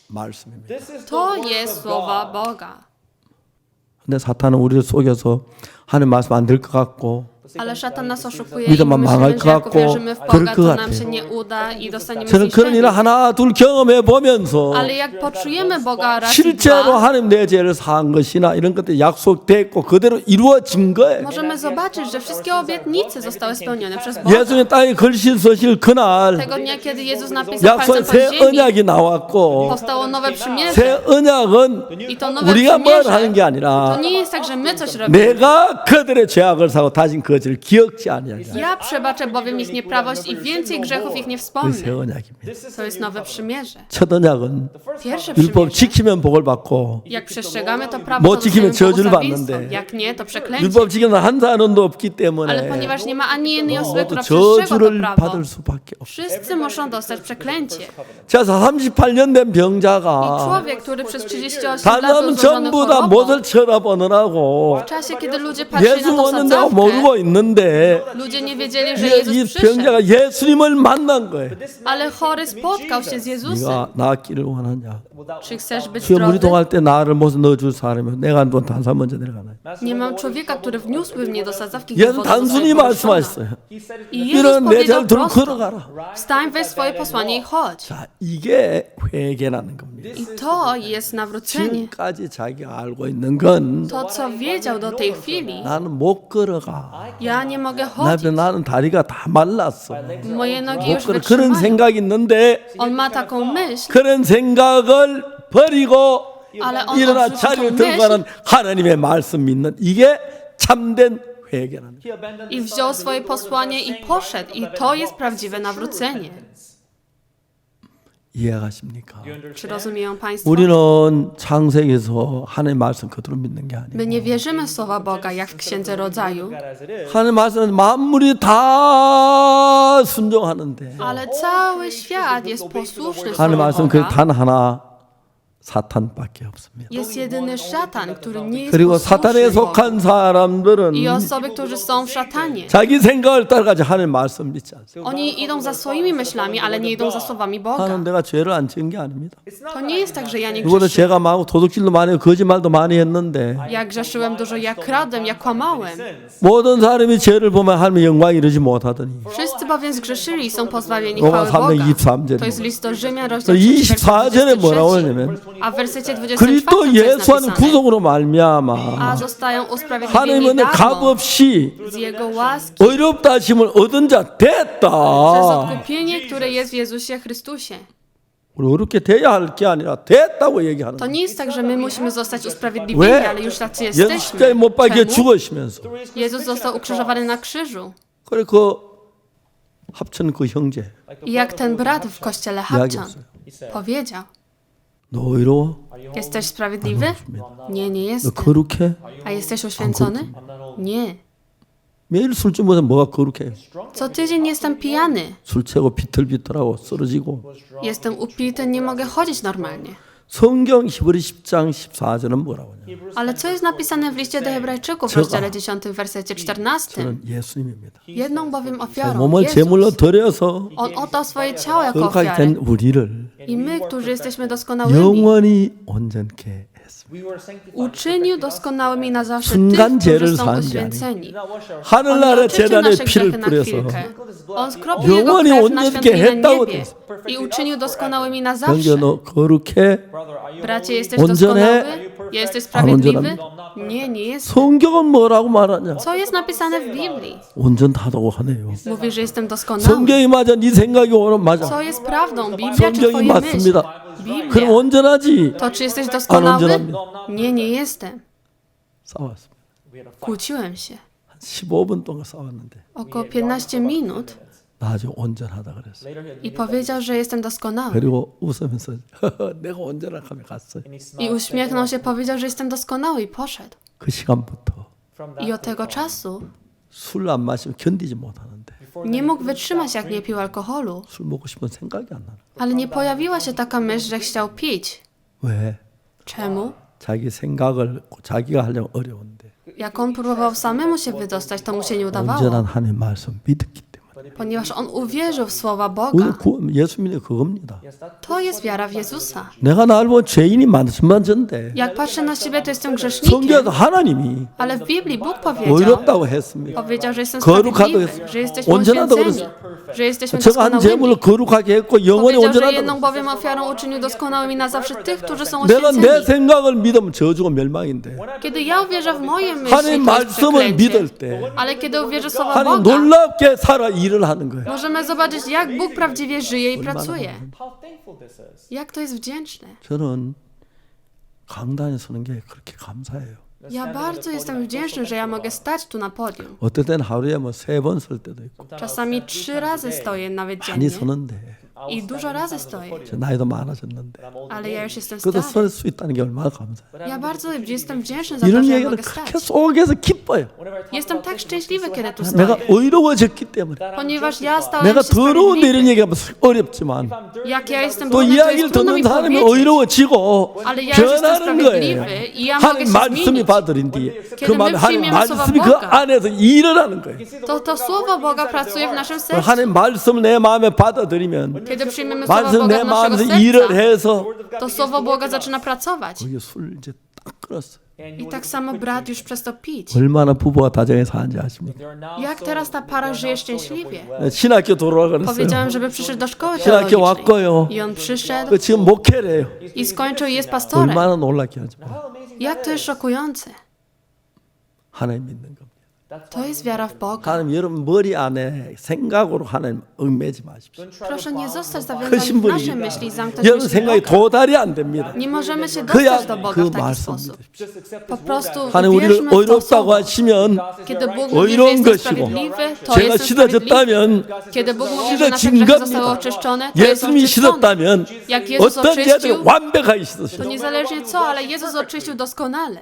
말씀입니다. To jest słowa Boga. 근데 사탄은 우리를 속여서 하나님 말씀 안 될 것 같고 Ale szatan nas oszukuje i 믿으면 my 망할 myślimy, 것 że jak 같고 uwierzymy w 그럴 Boga, 것 to nam 같아요. się nie uda i dostaniemy 저는 그런 일을 zniszczenia. 하나 둘 경험해 보면서 Ale jak poczujemy Boga raz i 실제로 dwa, 하나님 내 죄를 사한 것이나 이런 것들이 약속됐고 그대로 이루어진 거예요. możemy zobaczyć, że wszystkie obietnice zostały spełnione przez Boga. 예수님 땅에 글씨 쓰실 그날 Tego dnia, kiedy Jezus napisał 약속 palcem po 새 ziemi, 언약이 나왔고 powstało nowe 새 przymierze. 언약은 I to nowe 우리가 뭘 하는 게 przymierze, 아니라 to nie jest tak, że my coś robimy. 내가 그들의 죄악을 사고 다신 그 죄를 기억지 아니하리라. Ja przebaczę bowiem ich nieprawość i więcej grzechów ich nie 그 새 wspomnę. 언약입니다. To jest nowe przymierze. 첫 언약은 Pierwsze 율법 przymierze. 지키면 복을 받고 Jak przestrzegamy to prawo, 못 to 지키면 dostajemy 저주를 błogosławieństwo. 받는데 Jak nie, to przeklęcie. 율법 지키는 한 사람도 없기 Ale 때문에 ponieważ nie ma ani jednej osoby, 모두 która przestrzega to 저주를 prawo, 받을 수밖에 없어요. wszyscy muszą dostać przeklęcie. 자, 38년 된 I 병자가 człowiek, który przez 38 lat 사람 był złożony 전부 다 chorobą, 못을 쳐다보느라고 w czasie, kiedy ludzie patrzyli 예수 na tą 오는다고 sadzawkę, 모르고 있는데 ludzie nie wiedzieli, że 이 Jezus przyszedł. 병자가 예수님을 만난 거예요. Ale chory spotkał się z Jezusem. 네가 낫기를 원하냐? Czy chcesz być 주여 zdrowy? 물이 동할 때 나를 모셔 넣어줄 사람이 내가 넌 단사 먼저 내려가나? Nie mam człowieka, który wniósłby mnie do sadzawki. 예수 gdy woda 단순히 zostaje poruszona. 말씀하셨어요. I Jezus 이런 내 powiedział 죄를 들고 prosto, 걸어가라. wstań, weź swoje posłanie i chodź. 자, 이게 회개라는 겁니다. I to jest nawrócenie. 지금까지 자기가 알고 있는 건 To, co wiedział do tej chwili, 나는 못 걸어가. ja nie mogę chodzić. 나는 다리가 다 말랐어. Moje nogi 못 już 걸어. 그런 wytrzymają. 생각이 있는데 On ma taką myśl, 그런 생각을 버리고 ale on 일어나 odrzucił tą 자리를 들고 myśl 가는 하나님의 말씀 믿는 이게 참된 회개라는 거예요. i wziął swoje posłanie i poszedł. I to jest prawdziwe nawrócenie. 이해가십니까? Czy rozumieją Państwo? 우리는 창세기에서 하나님의 말씀 그대로 믿는 게 아니에요. My nie wierzymy w słowa Boga, jak w Księdze Rodzaju, 하나님의 말씀은 만물이 다 순종하는데 ale cały świat jest posłuszny 하나님의 słowu 말씀 Boga. 그단 하나 사탄밖에 없습니다. Jest jedyny szatan, który nie jest 그리고 사탄에 posłuszny Bogu. 속한 사람들은 I osoby, którzy są w szatanie. 자기 생각을 따라가지 하나님의 말씀 믿지 않습니다. Oni idą za swoimi myślami, ale nie idą za słowami Boga. 하나님 내가 죄를 안 지은 게 아닙니다. To nie jest tak, że ja nie 이거는 grzeszyłem. 죄가 많고 도둑질도 많이 하고 거짓말도 많이 했는데 Ja grzeszyłem dużo, ja kradłem, ja kłamałem. 모든 사람이 죄를 보면 하나님의 영광이 이르지 못하더니 Wszyscy bowiem zgrzeszyli i są pozbawieni Roma chwały Boga. 323 To jest list do Rzymian, rozdział 24절에 3, 뭐라고 23. 하냐면 A w wersecie 24 그리스도 co jest 예수 안에 napisane? 구속으로 A 말미암아 zostają usprawiedliwieni 하나님은 값 darmo 없이 z Jego łaski 의롭다 하심을 얻은 자 przez 됐다. odkupienie, które jest w Jezusie Chrystusie. 우리 어렵게 돼야 할 게 아니라 됐다고 얘기하는 To 거예요. nie jest tak, że my musimy zostać usprawiedliwieni, 왜? ale już tacy 예수 십자가에 jesteśmy. 못 박혀 Czemu? 죽으시면서 Jezus został ukrzyżowany na krzyżu. 그래 그 합천 그 형제 I jak ten brat w kościele Habczan powiedział, 너 의로워? jesteś sprawiedliwy? Nie, nie 너 jestem. 거룩해? A jesteś uświęcony? Nie. 매일 술좀 먹어서 뭐가 거룩해? Co tydzień jestem pijany. 술 취하고 비틀비틀하고 쓰러지고 Jestem upity, nie mogę chodzić normalnie. 성경 히브리 10장 14절은 뭐라고 하냐? Ale co jest napisane w liście do Hebrajczyków w Czego? rozdziale 10 w wersecie 14? 저는 예수님입니다. Jedną bowiem ofiarą 몸을 제물로 Jezus. 드려서 On oddał swoje ciało jako 거룩하게 ofiarę. 된 우리를 I my, którzy jesteśmy doskonałymi, 영원히 온전케 했습니다. uczynił doskonałymi na zawsze 순간 tych, którzy 죄를 są 사한 게 uświęceni. On 하늘나라 nie oczyścił 재단에 nasze 피를 grzechy na 뿌려서 chwilkę. On skropił jego 영원히 krew na 온전케 świątynię na 했다고 niebie 됐어. i uczynił doskonałymi na 영재 zawsze. 너 거룩해? Bracie, jesteś 온전해? doskonały? Jesteś sprawiedliwy? Nie, nie jest. 성경은 뭐라고 말하냐? Co jest napisane w Biblii? 온전하다고 하네요. Mówi, że jestem doskonały. 성경이 맞아, 네 생각이 오늘 맞아. Co jest prawdą? Biblia czy 성경이 twoje myśli? 맞습니다. Biblia. 그럼 온전하지? To czy jesteś doskonały? 온전합니다. Nie, nie jestem. 싸웠습니다. Kłóciłem się. 한 15분 동안 싸웠는데 Około 15 minut 나 아주 온전하다 그랬어. i powiedział, że jestem doskonały. 그리고 웃으면서 내가 온전하다 하며 갔어요. I uśmiechnął się, powiedział, że jestem doskonały i poszedł. 그 시간부터 I od tego czasu 술 안 마시면 견디지 못하는데 nie mógł wytrzymać, jak nie pił alkoholu. 술 먹고 싶은 생각이 안 나는 Ale nie pojawiła się taka myśl, że chciał pić. 거야. 왜? Czemu? 자기 생각을 자기가 하려면 어려운데 Jak on próbował samemu się wydostać, to mu się nie udawało. 온전한 하나님 말씀 믿었기 때문에 Ponieważ on uwierzył w słowa 우리 Boga. 예수 믿는 게 그겁니다. To jest wiara w Jezusa. 내가 나를 보면 죄인이 만천만천데 Jak patrzę na siebie, to jestem grzesznikiem. 성경에서 하나님이 Ale w Biblii Bóg powiedział, 의롭다고 했습니다. że jestem 거룩하다고 sprawiedliwy, 했어요. że jesteśmy 온전하다고 uświęceni, że jesteśmy 제가 한 doskonałymi. 제물을 거룩하게 했고 영원히 Powiedział, że 온전하다고. jedną bowiem ofiarą uczynił doskonałymi na zawsze tych, którzy są 내가 내 uświęceni. 생각을 믿으면 저주고 멸망인데 Kiedy ja uwierzę w moje myśli, 하나님 to jest 말씀을 믿을 przeklęcie. 때 Ale kiedy uwierzę w słowa 하나님 Boga, 놀랍게 살아 일을 하는 거예요. możemy zobaczyć, jak Bóg prawdziwie żyje i pracuje. Jak to jest wdzięczne. 저는 강단에 서는 게 그렇게 감사해요. Ja bardzo jestem wdzięczny, że ja mogę stać tu na podium. 어떨 땐 하루에 뭐 3번 설 때도 있고 Czasami 3 razy stoję nawet 많이 dziennie 서는데 i dużo razy stoję. 저 나이도 많아졌는데 Ale ja już jestem 그래도 stary. 설 수 있다는 게 얼마나 감사해요. Ja bardzo jestem wdzięczny za to, 이런 że ja 얘기를 mogę 그렇게 stać. 속에서 기뻐요. Jestem tak szczęśliwy, kiedy tu 내가 stoję. 의로워졌기 때문에 Ponieważ ja stałem 내가 się 더러운데 이런 sprawiedliwy. 얘기하면 어렵지만 Jak ja jestem 또 brudny, to 이야기를 jest trudno mi 듣는 사람이 powiedzieć. 의로워지고 Ale ja już jestem 변하는 거예요. sprawiedliwy i ja mogę 하나님 się 말씀이 zmienić. 받으린 뒤에 그 Kiedy 말 my 하나님 przyjmiemy słowa 말씀이 그 Boga. 안에서 일을 하는 거예요. To słowo Boga pracuje w naszym sercu. 하나님 말씀을 내 마음에 받아들이면 Kiedy przyjmiemy słowo 말씀 Boga 내 do naszego 마음에서 serca, 일을 해서 to słowo Boga zaczyna pracować. 거기 술 이제 딱 끊었어요. I tak samo brat już przestał pić. 얼마나 부부가 다정해 사는지 아십니까? Jak teraz ta para żyje szczęśliwie? 신학교 돌아가 그랬어요. Powiedziałem, żeby przyszedł do szkoły 신학교 teologicznej. 왔고요. I on przyszedł 그 지금 목회래요. i skończył i jest pastorem. 얼마나 놀랍게 하지 마. Jak to jest szokujące. 하나님 믿는 겁니다. To jest wiara w Boga. 하나님 여러분 머리 안에 생각으로 하나님 얽매지 마십시오. Proszę nie zostać 크신 zawiązani w 분이 nasze myśli i zamknąć 여러분 myśli 생각이 Boga. 도달이 안 됩니다. Nie możemy się 그야 dostać do Boga 그 w taki 말씀 sposób. 믿으십시오. Po prostu 하나님 우리를 wierzmy w to 의롭다고 słowo. 하시면 Kiedy Bóg mówi, że 의로운 jestem 것이고 sprawiedliwy, to 제가 jestem sprawiedliwy. 씻어졌다면 Kiedy Bóg mówi, że nasze 씻어진 grzechy zostały 겁니다. oczyszczone, to jest 예수님이 oczyszczone. 씻었다면 Jak Jezus 어떤 죄든 oczyścił, 완벽하게 to 씻으시오. niezależnie co, ale Jezus oczyścił doskonale.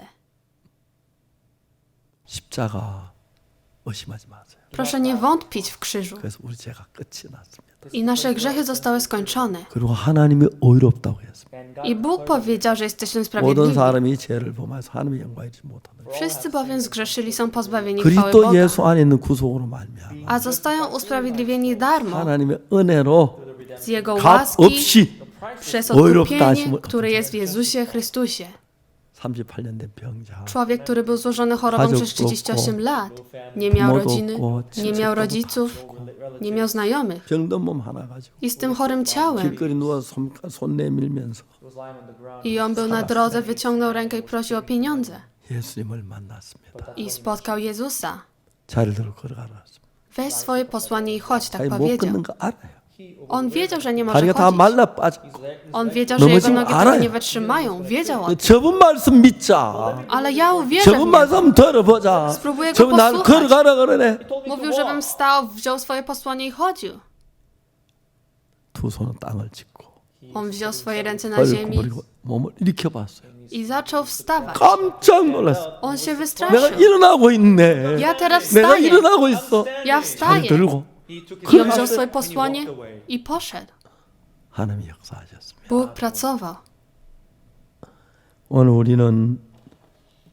십자가 의심하지 마세요. Proszę nie wątpić w krzyżu. 그래서 우리 죄가 끝이 났습니다. I nasze grzechy zostały skończone. 그리고 하나님이 의롭다고 했습니다. I Bóg powiedział, że jesteśmy 모든 sprawiedliwi. 사람이 죄를 범해서 하나님의 영광을 잊지 못하는 Wszyscy bowiem zgrzeszyli, są pozbawieni chwały 그리스도 Boga, 예수 안에 있는 구속으로 말미암아 a zostają usprawiedliwieni darmo 하나님의 은혜로 z Jego 값 łaski 없이 przez 의롭다 odkupienie, 하심을 które jest w Jezusie Chrystusie. 38년 된 병자. Człowiek, który był złożony chorobą przez 38 lat. Nie miał rodziny, nie miał rodziców, nie miał znajomych. 병든 몸 하나 가지고 I z tym chorym ciałem. 길거리 누워서 손 내밀면서 I on był na drodze, wyciągnął rękę i prosił o pieniądze. 예수님을 만났습니다. I spotkał Jezusa. 자리를 들고 걸어가라. Weź swoje posłanie i chodź, tak 자기 못 powiedział. 걷는 거 알아요. On wiedział, że nie może 다리가 다 chodzić. 말라 빠졌고. On wiedział, że jego 넘어지면 nogi tego 알아요. nie wytrzymają. Wiedział o tym. 저분 말씀 믿자. Ale ja uwierzę w 저분 niego. 말씀 들어보자. Spróbuję go 저분 날 posłuchać. 걸어가라 그러네. Mówił, żebym stał, wziął swoje posłanie i chodził. 두 손은 땅을 짚고 On wziął swoje ręce na 발을 ziemi 구부리고 몸을 일으켜봤어요. i zaczął wstawać. 깜짝 놀랐어. On się 내가 wystraszył. 일어나고 있네. Ja teraz 내가 wstaję. 일어나고 있어. Ja 발 wstaję. 들고 I on wziął swoje posłanie i poszedł. 하나님이 역사하셨습니다. Bóg pracował. 오늘 우리는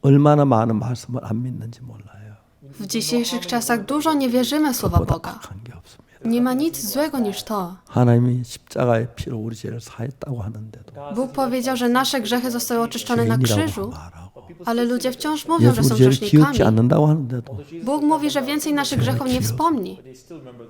얼마나 많은 말씀을 안 믿는지 몰라요. W dzisiejszych czasach dużo nie wierzymy w słowa 그보다 Boga. 악한 게 없습니다. Nie ma nic złego niż to. 하나님이 십자가의 피로 우리 죄를 사했다고 하는데도 Bóg powiedział, że nasze grzechy zostały oczyszczone na 죄인이라고 krzyżu, 말하고 ale ludzie wciąż mówią, że 예수 są 우리 죄를 grzesznikami. 기억지 않는다고 하는데도 Bóg mówi, że więcej naszych grzechów nie wspomni,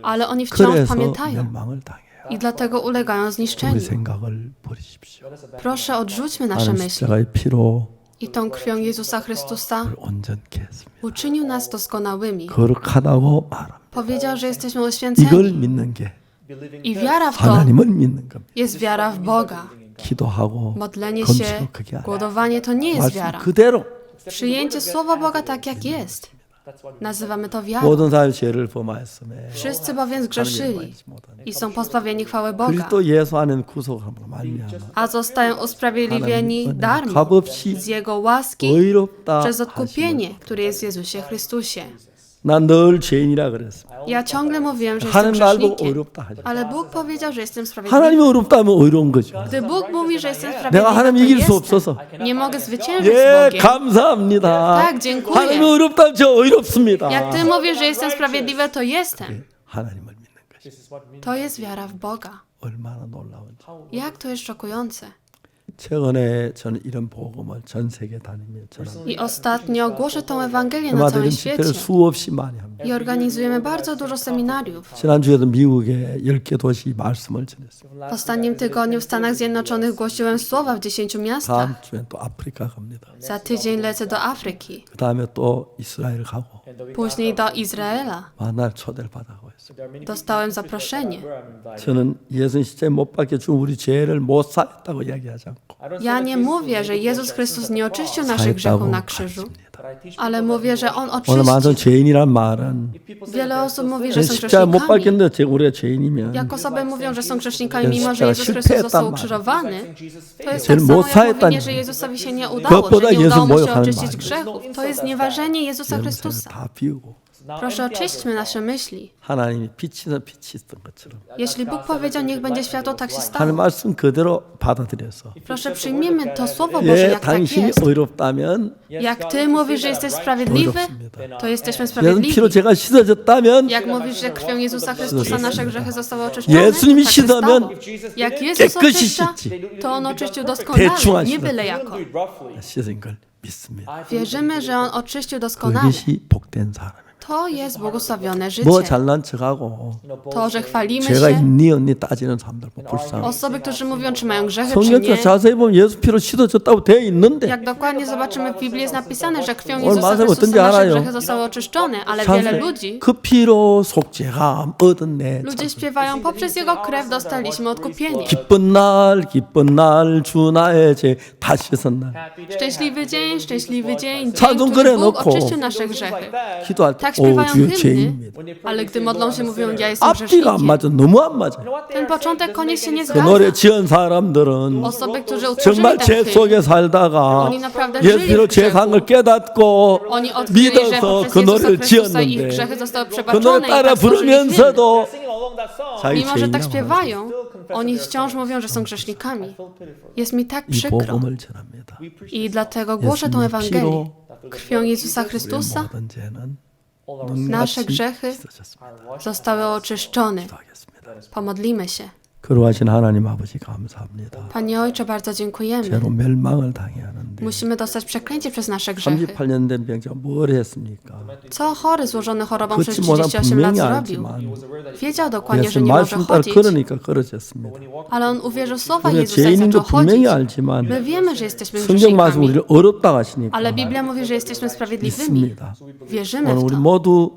ale oni wciąż 그래서 pamiętają 멸망을 당해요. i dlatego ulegają 우리 zniszczeniu. 생각을 버리십시오. Proszę, odrzućmy nasze 하나님 myśli 십자가의 피로 i tą krwią Jezusa Chrystusa 우리를 온전케 했습니다. uczynił nas doskonałymi. 거룩하다고 말합니다. Powiedział, że jesteśmy 이걸 uświęceni 믿는 게 i wiara w to 하나님을 믿는 겁니다. jest wiara w Boga. 기도하고 Modlenie się, 금식도 그게 아니에요. głodowanie to nie jest 말씀 wiara. 그대로 Przyjęcie Słowa Boga tak jak jest. Nazywamy to wiarą. 모든 사람이 죄를 범하였음에 Wszyscy bowiem zgrzeszyli i są pozbawieni chwały Boga, 그리스도 예수 안에는 구속함으로 말미암아 a zostają usprawiedliwieni 하나님 darmo 값없이 z Jego łaski 의롭다 przez 하심을 odkupienie, które jest w Jezusie Chrystusie. 난 늘 죄인이라 그랬습니다. Ja ciągle mówiłem, że jestem 하나님 날 보고 grzesznikiem, 의롭다 하죠. ale Bóg powiedział, że jestem 하나님이 sprawiedliwy. 의롭다면 의로운 거죠. Gdy Bóg mówi, że jestem 내가 하나님 sprawiedliwy, 이길 수 to 없어서 jestem. Nie mogę zwyciężyć z 예 Bogiem. 감사합니다. Tak, dziękuję. 하나님이 의롭다면 저 의롭습니다. Jak Ty mówisz, że jestem sprawiedliwy, to jestem. 하나님을 믿는 것이 To jest wiara w Boga. 얼마나 놀라운지. Jak to jest szokujące. 최근에 저는 이런 복음을 전 세계 다니며 전합니다. I ostatnio głoszę tą Ewangelię na 그마다 całym 이런 집회를 świecie. 수없이 많이 합니다. I organizujemy bardzo dużo seminariów. 지난주에도 미국의 10개 도시 말씀을 전했습니다. W ostatnim tygodniu w Stanach Zjednoczonych głosiłem słowa w 10 miastach. 다음 주엔 또 아프리카 갑니다. Za tydzień lecę do Afryki, 그 다음에 또 이스라엘 가고 później do Izraela. 만날 초대를 받아가고 있습니다. Dostałem zaproszenie. 저는 예수님 십자가에 못 박혀 준 우리 죄를 못 사했다고 이야기하지 않고 Ja nie mówię, że Jezus Chrystus nie oczyścił naszych grzechów 사했다고 na krzyżu, 가르칩니다. ale mówię, że On 오늘 많은 oczyścił. 죄인이란 말은 Wiele osób mówi, że 저는 są 십자가에 못 grzesznikami. 박혔는데 우리가 죄인이면 Jak osoby mówią, że są grzesznikami, Jezus mimo że Jezus 실패했단 Chrystus został 말이야. ukrzyżowany, to jest 죄를 tak samo 못 jak 사했다는 mówienie, że Jezusowi się nie udało, 그것보다 że nie 예수 udało mu się 모욕하는 oczyścić 말이야. grzechów. To jest znieważenie Jezusa 죄를 Chrystusa. 다 비우고 Proszę, oczyśćmy nasze myśli. 하나님이 빛이나 빛이 있던 것처럼 Jeśli Bóg powiedział, niech będzie światło, tak się 하나님 stało. 말씀 그대로 받아들여서 Proszę, przyjmiemy to Słowo Boże, 예, jak tak 당신이 jest. 의롭다면 Jak Ty mówisz, że jesteś sprawiedliwy, 의롭습니다. to jesteśmy 예수 sprawiedliwi. 피로 제가 씻어졌다면 Jak mówisz, że krwią Jezusa Chrystusa nasze grzechy zostały oczyszczone, 예수님이 tak się stało. 씻으면 Jak Jezus 깨끗이 oczyszcza, 씻지. to On oczyścił 대충 doskonale, 하시다. nie byle jako. 씻은 걸 믿습니다. Wierzymy, że On oczyścił doskonale. 그것이 복된 사람입니다. To jest błogosławione 뭐 życie. 잘난 척하고 To, że chwalimy 죄가 się. 있니 없니 따지는 사람들 뭐 불쌍해. Osoby, którzy mówią, czy mają grzechy, czy 성경에 nie. 자세히 보면 예수 피로 씻어졌다고 되어 있는데 Jak dokładnie zobaczymy w Biblii jest napisane, że krwią 오늘 Jezusa 말씀 Chrystusa 어떤지 nasze 알아요? grzechy zostały oczyszczone, ale wiele ludzi, 그 피로 속죄함 얻었네. ludzie śpiewają, poprzez Jego krew dostaliśmy odkupienie. 기쁜 날 주 나의 죄다 씻은 날. Szczęśliwy dzień, dzień, 찬송 który Bóg 그래 놓고 oczyścił nasze grzechy. 기도할 Tak 때 śpiewają 오, 주의 hymny, 죄인입니다. ale gdy modlą się, mówią, ja jestem 앞뒤가 안 grzesznikiem. 맞아. 너무 안 맞아. Ten początek, koniec się nie 그 노래 zgadza. 지은 사람들은 Osoby, którzy utworzyli 정말 죄 ten film, 속에 살다가 Oni naprawdę 예수 żyli 피로 w grzechu. 죄상을 깨닫고 Oni odkryli, że 믿어서 poprzez 그 Jezusa 노래를 Chrystusa ich 지었는데 grzechy zostały 그 przebaczone 노래 i 따라 tak stworzyli film. 부르면서도 자기 Mimo, że tak 죄인이라고 śpiewają, oni wciąż mówią, że są grzesznikami. Jest mi tak 이 przykro. 복음을 전합니다. I dlatego głoszę tą 예수님의 Ewangelię. 피로 Krwią Jezusa 우리의 Chrystusa 모든 죄는 nasze 눈같이 grzechy 씻어졌습니다. zostały oczyszczone. 기도하겠습니다. Pomodlimy się. 거룩하신 하나님 아버지 감사합니다. Panie Ojcze, bardzo dziękujemy. 죄로 멸망을 당해야 하는데 Musimy dostać przeklęcie przez nasze grzechy. 38년 된 병자가 뭘 했습니까? Co chory złożony chorobą przez 걷지 못한 38 lat 분명히 zrobił? 알지만 Wiedział dokładnie, że 예수 nie może 말씀 따라 chodzić, 걸으니까 걸어졌습니다. ale on uwierzył w słowa 우리가 Jezusa i 죄인인 zaczął 거 분명히 chodzić. 알지만 My wiemy, że jesteśmy 성경 말씀 grzesznikami, 우리를 어렵다 하시니까 ale Biblia mówi, że jesteśmy sprawiedliwymi. 믿습니다. Wierzymy 오늘 w 우리 to. 모두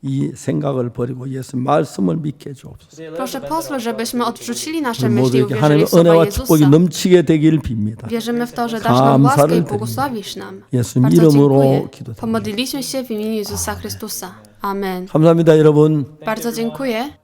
이 생각을 버리고 예수 말씀을 믿게 해주옵소서. Proszę pozwól, żebyśmy odrzucili nasze 우리 myśli i 모두에게 uwierzyli 하나님의 w słowa 은혜와 Jezusa. 축복이 넘치게 되길 빕니다. Wierzymy w to, że dasz nam łaskę i 감사를 błogosławisz nam. 예수 Bardzo 이름으로 dziękuję. 기도드립니다. Pomodliliśmy się w imieniu Jezusa Chrystusa. Amen. 감사합니다, 여러분. Bardzo dziękuję.